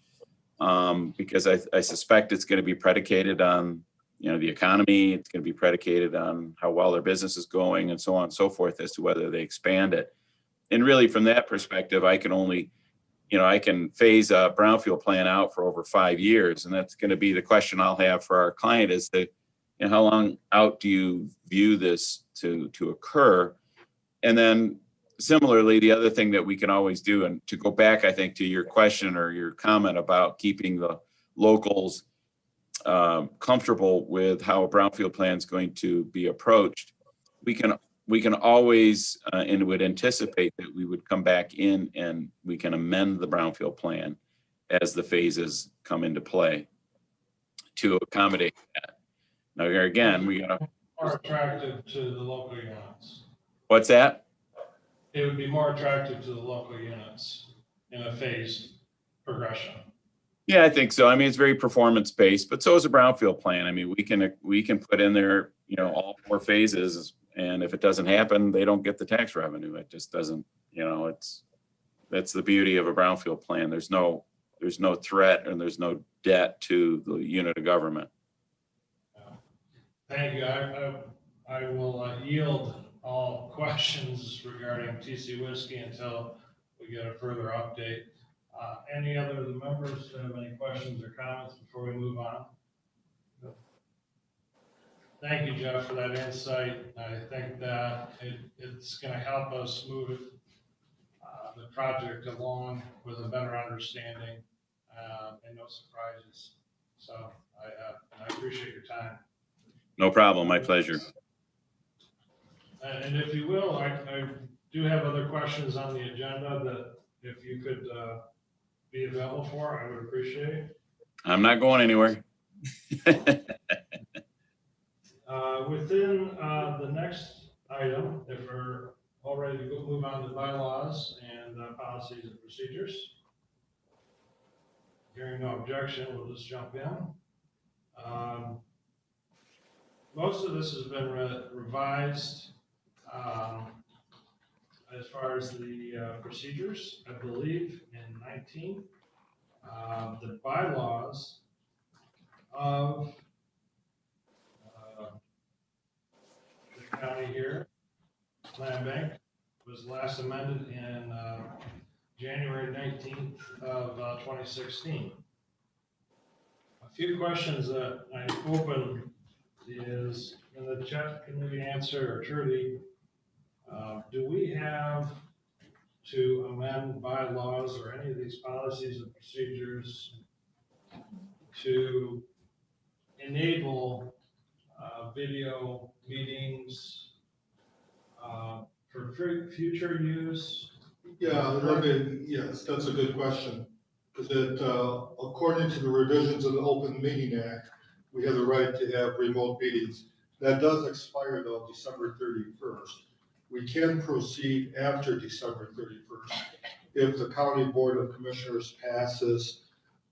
because I suspect it's going to be predicated on, the economy. It's going to be predicated on how well their business is going and so on and so forth as to whether they expand it. And really from that perspective, I can only, I can phase a brownfield plan out for over 5 years. And that's going to be the question I'll have for our client is how long out do you view this to occur? And then similarly, the other thing that we can always do, and to go back, I think, to your question or your comment about keeping the locals comfortable with how a brownfield plan is going to be approached, we can always and would anticipate that we would come back in and we can amend the brownfield plan as the phases come into play to accommodate that. Now, again, we got to. More attractive to the local units. What's that? It would be more attractive to the local units in a phased progression. Yeah, I think so. I mean, it's very performance based, but so is a brownfield plan. I mean, we can put in there, all 4 phases, and if it doesn't happen, they don't get the tax revenue. It just doesn't, that's the beauty of a brownfield plan. There's no threat and there's no debt to the unit of government. Thank you. I will yield all questions regarding TC Whiskey until we get a further update. Any other of the members have any questions or comments before we move on? Thank you, Jeff, for that insight. I think that it's going to help us move the project along with a better understanding and no surprises. So I appreciate your time. No problem. My pleasure. And if you will, I do have other questions on the agenda that if you could be available for, I would appreciate. I'm not going anywhere. Within the next item, if we're all ready to move on to bylaws and policies and procedures. Hearing no objection, we'll just jump in. Most of this has been revised as far as the procedures, I believe, in 19. The bylaws of the county here, land bank, was last amended in January 19th of 2016. A few questions that I open is in the chat, can we answer, or Trudy, Do we have to amend bylaws or any of these policies and procedures to enable video meetings for future use? Yes, that's a good question. Because according to the revisions of the Open Meeting Act, we have the right to have remote meetings. That does expire though December 31st. We can proceed after December 31st if the County Board of Commissioners passes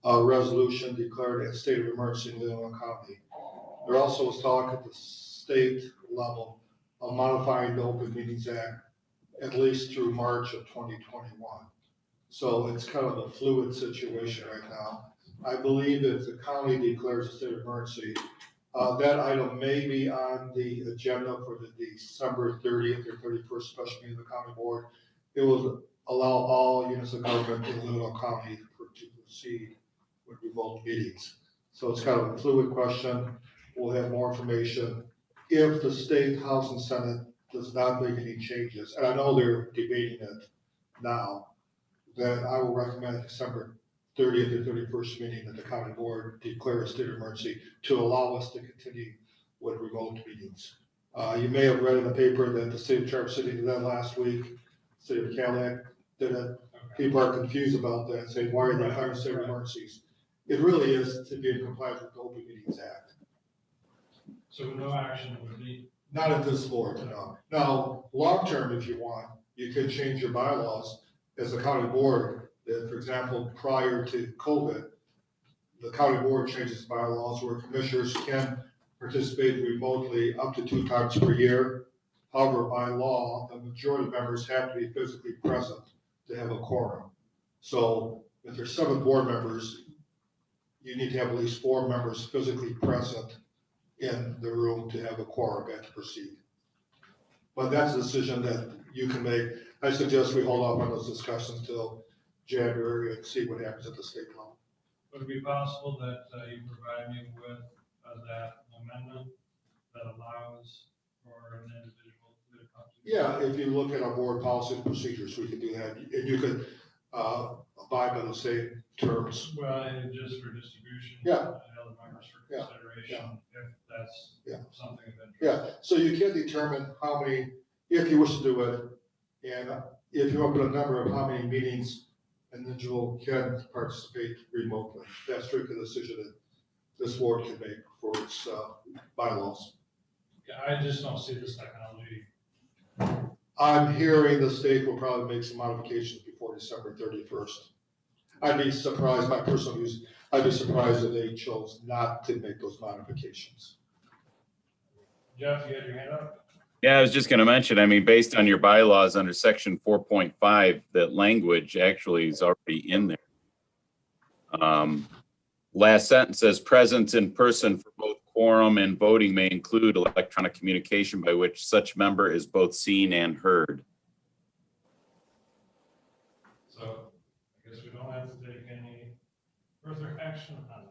a resolution declaring a state of emergency in Leelanau County. There also was talk at the state level of modifying the Open Meetings Act at least through March of 2021. So it's kind of a fluid situation right now. I believe if the county declares a state of emergency, that item may be on the agenda for the December 30th or 31st special meeting of the county board. It will allow all units of government in Leelanau County to proceed with remote meetings. So it's kind of a fluid question. We'll have more information if the state House and Senate does not make any changes, and I know they're debating it now, then I will recommend December 30th or 31st meeting that the county board declare a state of emergency to allow us to continue with remote meetings. You may have read in the paper that the state of Traverse City did that last week, city of Cadillac did it. Okay. People are confused about that, saying, why are they declaring state of emergencies? It really is to be in compliance with the Open Meetings Act. So no action would be. Not at this board, no. Now, long-term, if you want, you could change your bylaws as a county board. That, for example, prior to COVID, the county board changes bylaws where commissioners can participate remotely up to 2 times per year. However, by law, the majority of members have to be physically present to have a quorum. So if there's 7 board members, you need to have at least 4 members physically present in the room to have a quorum and to proceed. But that's a decision that you can make. I suggest we hold off on those discussions till January and see what happens at the state level. Would it be possible that you provide me with that amendment that allows for an individual to come to? Yeah, if you look at our board policy and procedures, we could do that. And you could abide by the same terms. Well, and just for distribution. Yeah. And other members for Yeah. consideration, if that's Yeah. something of interest. Yeah, so you can determine how many, if you wish to do it, and if you open a number of how many meetings an individual can participate remotely. That's strictly a decision that this board can make for its bylaws. Yeah, I just don't see this technology. I'm hearing the state will probably make some modifications before December 31st. I'd be surprised, my personal views, I'd be surprised if they chose not to make those modifications. Jeff, you had your hand up? Yeah, I was just going to mention, I mean, based on your bylaws under section 4.5, that language actually is already in there. Last sentence says presence in person for both quorum and voting may include electronic communication by which such member is both seen and heard. So I guess we don't have to take any further action on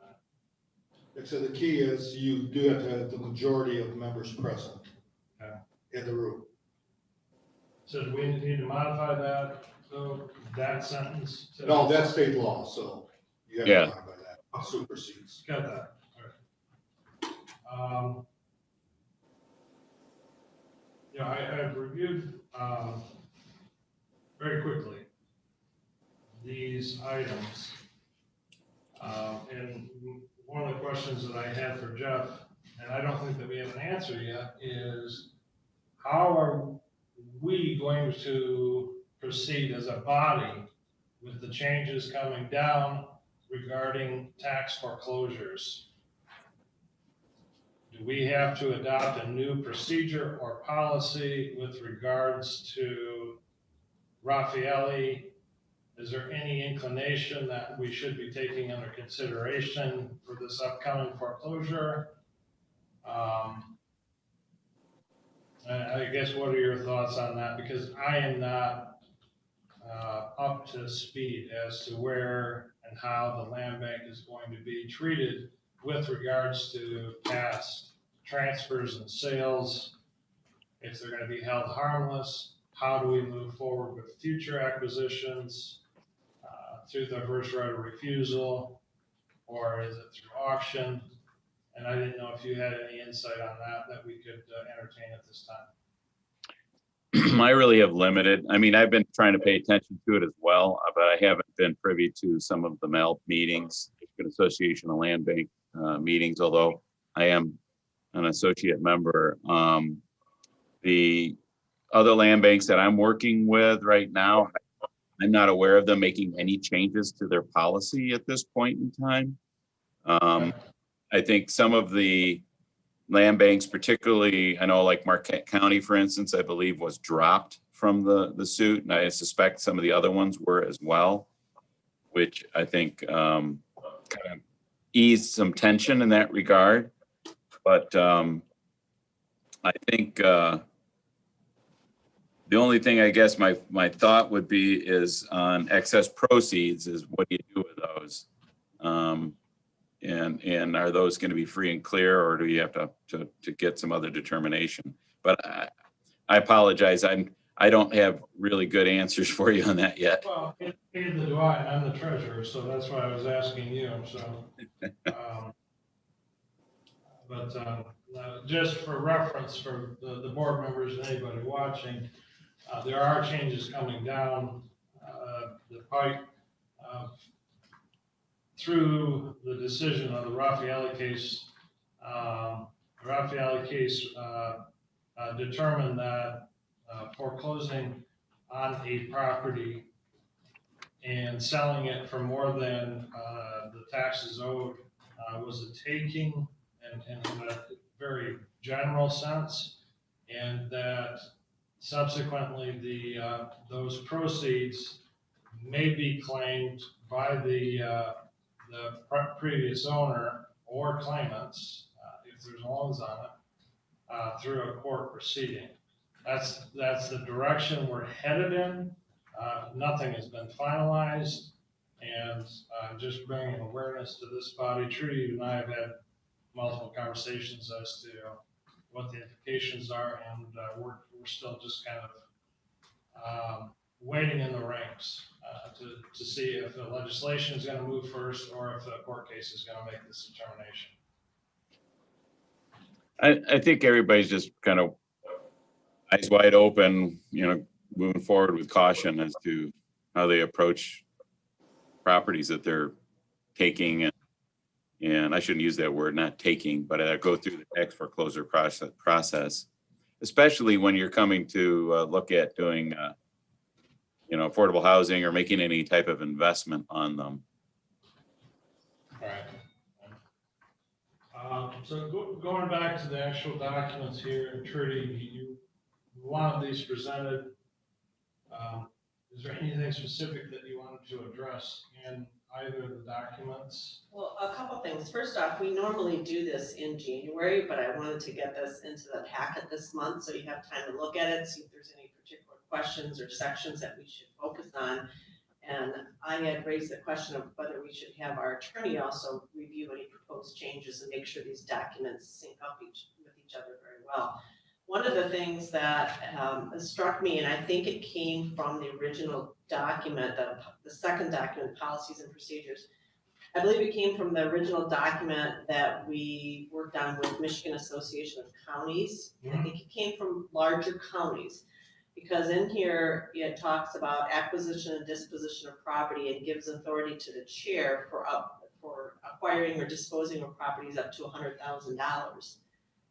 that. So the key is you do have to have the majority of members present in the room. So do we need to modify that, so that sentence? No, that's state law, so you have to Yeah. abide by that. It supersedes. Got that, all right. Yeah, I've reviewed, very quickly these items. And one of the questions that I had for Jeff, and I don't think that we have an answer yet, is how are we going to proceed as a body with the changes coming down regarding tax foreclosures? Do we have to adopt a new procedure or policy with regards to Raffaelli? Is there any inclination that we should be taking under consideration for this upcoming foreclosure? I guess what are your thoughts on that? Because I am not up to speed as to where and how the land bank is going to be treated with regards to past transfers and sales, if they're going to be held harmless, how do we move forward with future acquisitions through the first right of refusal, or is it through auction? And I didn't know if you had any insight on that we could entertain at this time. I really have limited. I mean, I've been trying to pay attention to it as well, but I haven't been privy to some of the MELP meetings, Michigan Association of Land Bank meetings, although I am an associate member. The other land banks that I'm working with right now, I'm not aware of them making any changes to their policy at this point in time. I think some of the land banks, particularly, I know like Marquette County, for instance, I believe was dropped from the suit, and I suspect some of the other ones were as well, which I think kind of eased some tension in that regard. But I think the only thing I guess my thought would be is on excess proceeds is what do you do with those? And are those going to be free and clear, or do you have to get some other determination? But I apologize. I don't have really good answers for you on that yet. Well, neither do I, and I'm the treasurer, so that's why I was asking you, so. Just for reference for the board members and anybody watching, there are changes coming down the pipe through the decision of the Raffaele case. Raffaele case determined that foreclosing on a property and selling it for more than the taxes owed was a taking in a very general sense, and that subsequently those proceeds may be claimed by the previous owner or claimants, if there's loans on it, through a court proceeding. That's the direction we're headed in. Nothing has been finalized, and just bringing awareness to this body. Trudy, you and I have had multiple conversations as to what the implications are, and we're still just kind of waiting in the ranks to see if the legislation is going to move first or if the court case is going to make this determination. I think everybody's just kind of eyes wide open, moving forward with caution as to how they approach properties that they're taking. And I shouldn't use that word, not taking, but go through the tax foreclosure process, especially when you're coming to look at doing, affordable housing or making any type of investment on them. Right. So going back to the actual documents here, Trudy, you wanted these presented. Is there anything specific that you wanted to address in either of the documents? Well, a couple things. First off, we normally do this in January, but I wanted to get this into the packet this month so you have time to look at it, see if there's any particular questions or sections that we should focus on. And I had raised the question of whether we should have our attorney also review any proposed changes and make sure these documents sync up with each other very well. One of the things that struck me, and I think it came from the original document, the second document, Policies and Procedures, I believe it came from the original document that we worked on with Michigan Association of Counties. I think it came from larger counties, because in here it talks about acquisition and disposition of property and gives authority to the chair for acquiring or disposing of properties up to $100,000.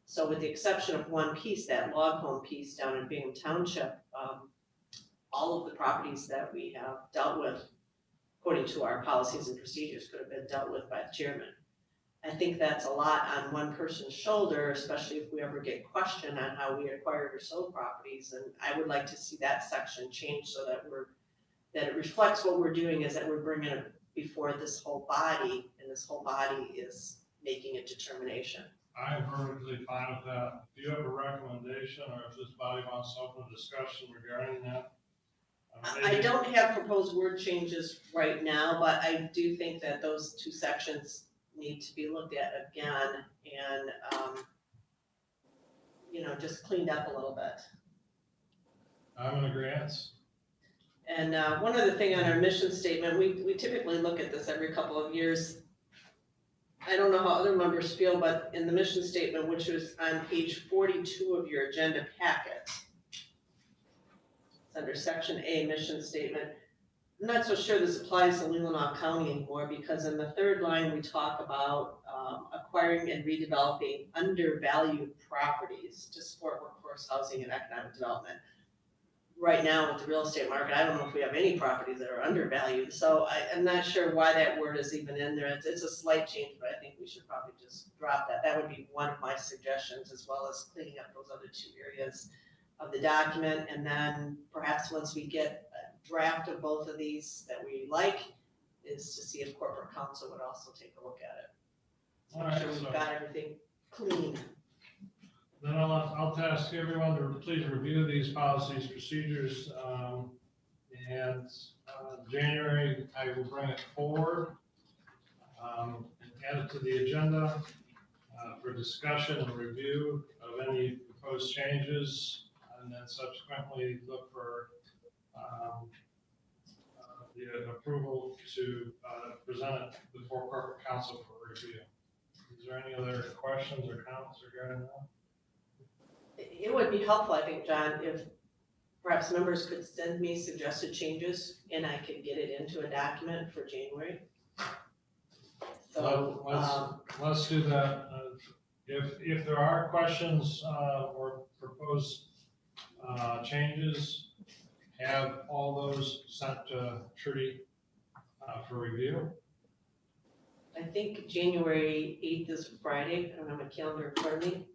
So with the exception of one piece, that log home piece down in Bingham Township, all of the properties that we have dealt with, according to our policies and procedures, could have been dealt with by the chairman. I think that's a lot on one person's shoulder, especially if we ever get questioned on how we acquired or sold properties. And I would like to see that section change so that it reflects what we're doing, is that we're bringing it before this whole body, and this whole body is making a determination. I'm perfectly fine with that. Do you have a recommendation, or if this body wants to open a discussion regarding that? I don't have proposed word changes right now, but I do think that those two sections need to be looked at again and, just cleaned up a little bit. I'm in agreement. And one other thing on our mission statement, we typically look at this every couple of years. I don't know how other members feel, but in the mission statement, which was on page 42 of your agenda packet, it's under section A, mission statement. I'm not so sure this applies to Leelanau County anymore, because in the third line, we talk about acquiring and redeveloping undervalued properties to support workforce housing and economic development. Right now with the real estate market, I don't know if we have any properties that are undervalued, so I'm not sure why that word is even in there. It's a slight change, but I think we should probably just drop that. That would be one of my suggestions, as well as cleaning up those other two areas of the document. And then perhaps once we get a draft of both of these that we like, is to see if corporate counsel would also take a look at it. So All make right, sure we've so- got everything clean. Then I'll task everyone to please review these policies, procedures, and January, I will bring it forward and add it to the agenda for discussion and review of any proposed changes, and then subsequently look for the approval to present it before corporate counsel for review. Is there any other questions or comments regarding that? It would be helpful, I think, John, if perhaps members could send me suggested changes and I could get it into a document for January. So, Let's do that. If there are questions or proposed changes, have all those sent to Trudy for review. I think January 8th is Friday. I don't have my calendar in front of me.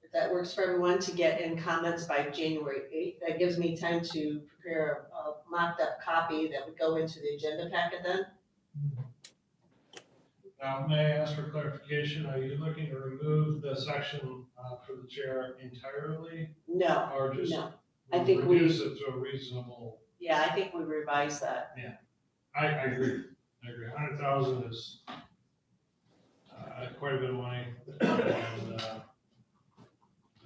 If that works for everyone to get in comments by January 8th, that gives me time to prepare a mocked up copy that would go into the agenda packet then. Now, may I ask for clarification? Are you looking to remove the section for the chair entirely, No, or just no. I think we- reduce it to a reasonable? Yeah, I think we revised that. I agree. 100,000 is quite a bit of money. And,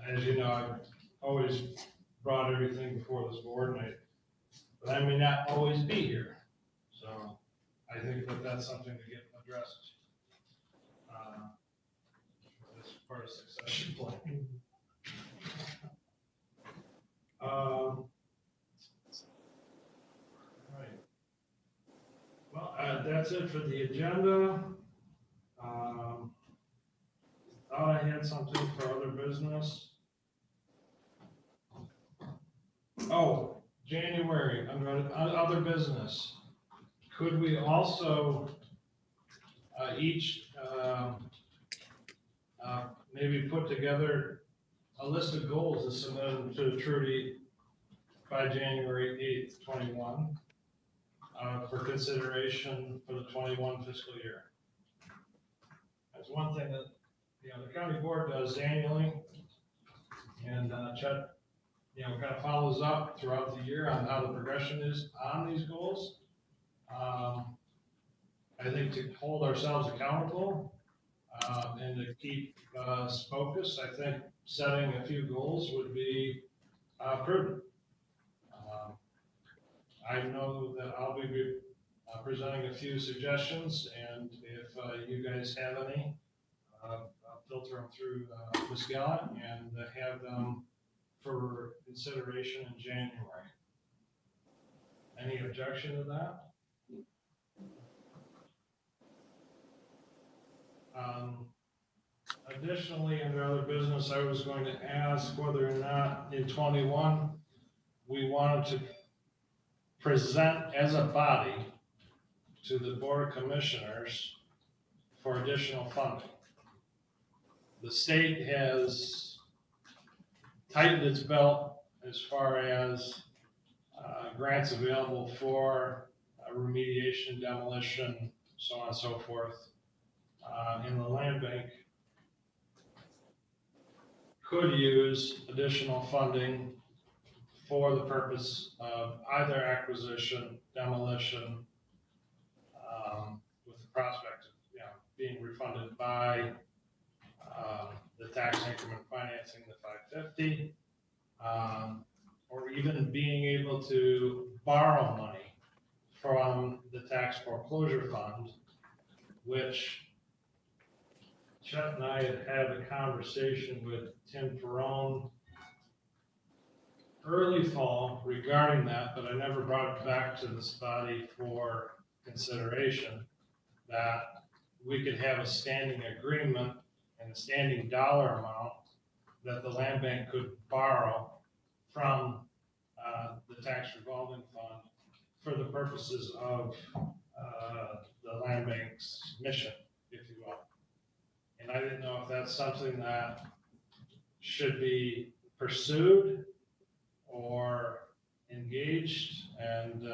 as you know, I've always brought everything before this board, but I may not always be here. So I think that that's something to get addressed as part of succession planning. All right. Well, that's it for the agenda. Thought I had something for other business. Oh, January, under other business. Could we also each maybe put together a list of goals to submit to Trudy by January 8th, 21, for consideration for the 21 fiscal year? That's one thing that, the county board does annually, and Chet, kind of follows up throughout the year on how the progression is on these goals. I think to hold ourselves accountable and to keep us focused, I think setting a few goals would be prudent. I know that I'll be presenting a few suggestions, and if you guys have any, I'll filter them through Ms. Gallant and have them for consideration in January. Any objection to that? Additionally, under other business, I was going to ask whether or not in 21, we wanted to present as a body to the Board of Commissioners for additional funding. The state has tightened its belt as far as grants available for remediation, demolition, so on and so forth. And the land bank could use additional funding for the purpose of either acquisition, demolition, with the prospect of being refunded by the tax increment financing, the 550, or even being able to borrow money from the tax foreclosure fund, which Chet and I had a conversation with Tim Perone early fall regarding that, but I never brought it back to this body for consideration, that we could have a standing agreement and a standing dollar amount that the land bank could borrow from the tax revolving fund for the purposes of the land bank's mission, if you will. And I didn't know if that's something that should be pursued or engaged, and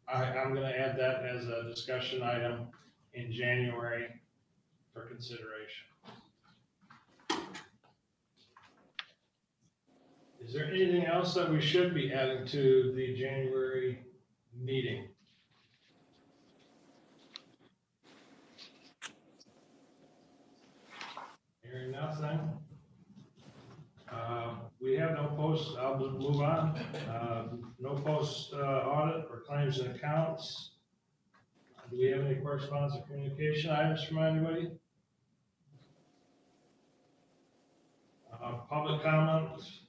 I'm gonna add that as a discussion item in January for consideration. Is there anything else that we should be adding to the January meeting? Hearing nothing. We have no post, I'll move on. No post audit or claims and accounts. Do we have any correspondence or communication items from anybody? Public comments?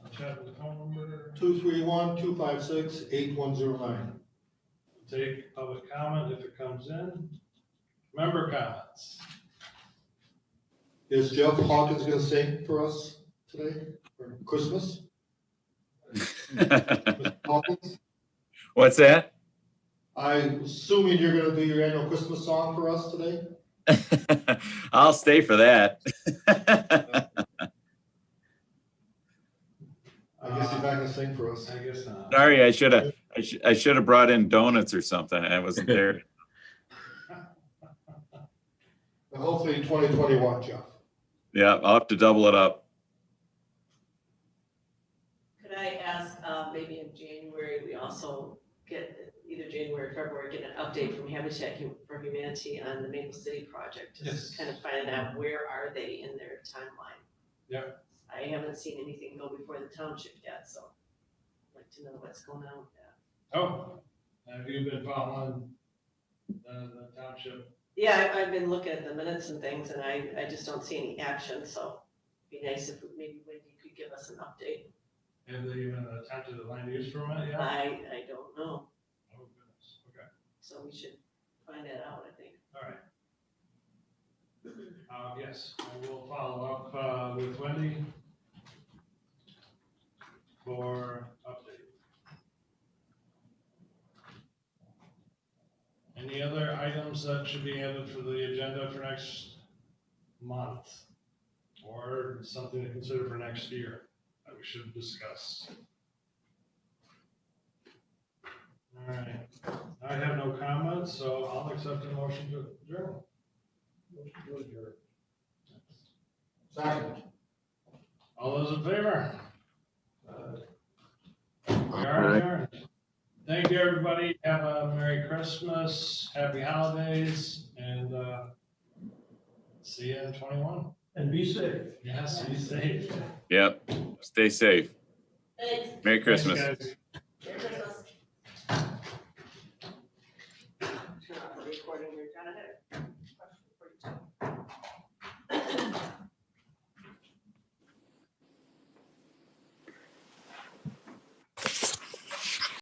I'll check the phone number. 231-256-8109. Take public comment if it comes in. Member comments? Is Jeff Hawkins gonna sing for us today for Christmas? Hawkins? What's that? I'm assuming you're gonna do your annual Christmas song for us today? I'll stay for that. I guess he's not gonna sing for us. I guess not. Sorry, I should have brought in donuts or something. I wasn't there. But hopefully 2021, Jeff. Yeah, I'll have to double it up. Could I ask, maybe in January, we also get, either January or February, get an update from Habitat for Humanity on the Maple City project? Yes. Just kind of find out where are they in their timeline? Yep. I haven't seen anything go before the township yet, so I'd like to know what's going on with that. Oh, have you been following the township? Yeah, I've been looking at the minutes and things, and I just don't see any action, so it'd be nice if maybe Wendy could give us an update. Have they even attempted a land use permit yet? I don't know, Oh, goodness, okay, so we should find that out, I think. all right. Yes, I will follow up with Wendy for update. Any other items that should be added for the agenda for next month? Or something to consider for next year that we should discuss? All right, I have no comments, so I'll accept a motion to adjourn. Motion to adjourn. Second. All those in favor? We are Aye. adjourned. Thank you, everybody. Have a Merry Christmas, Happy Holidays, and see you in 21. And be safe. Yes, be safe. Yep. Stay safe. Thanks. Merry Christmas. Thanks, guys. Merry Christmas.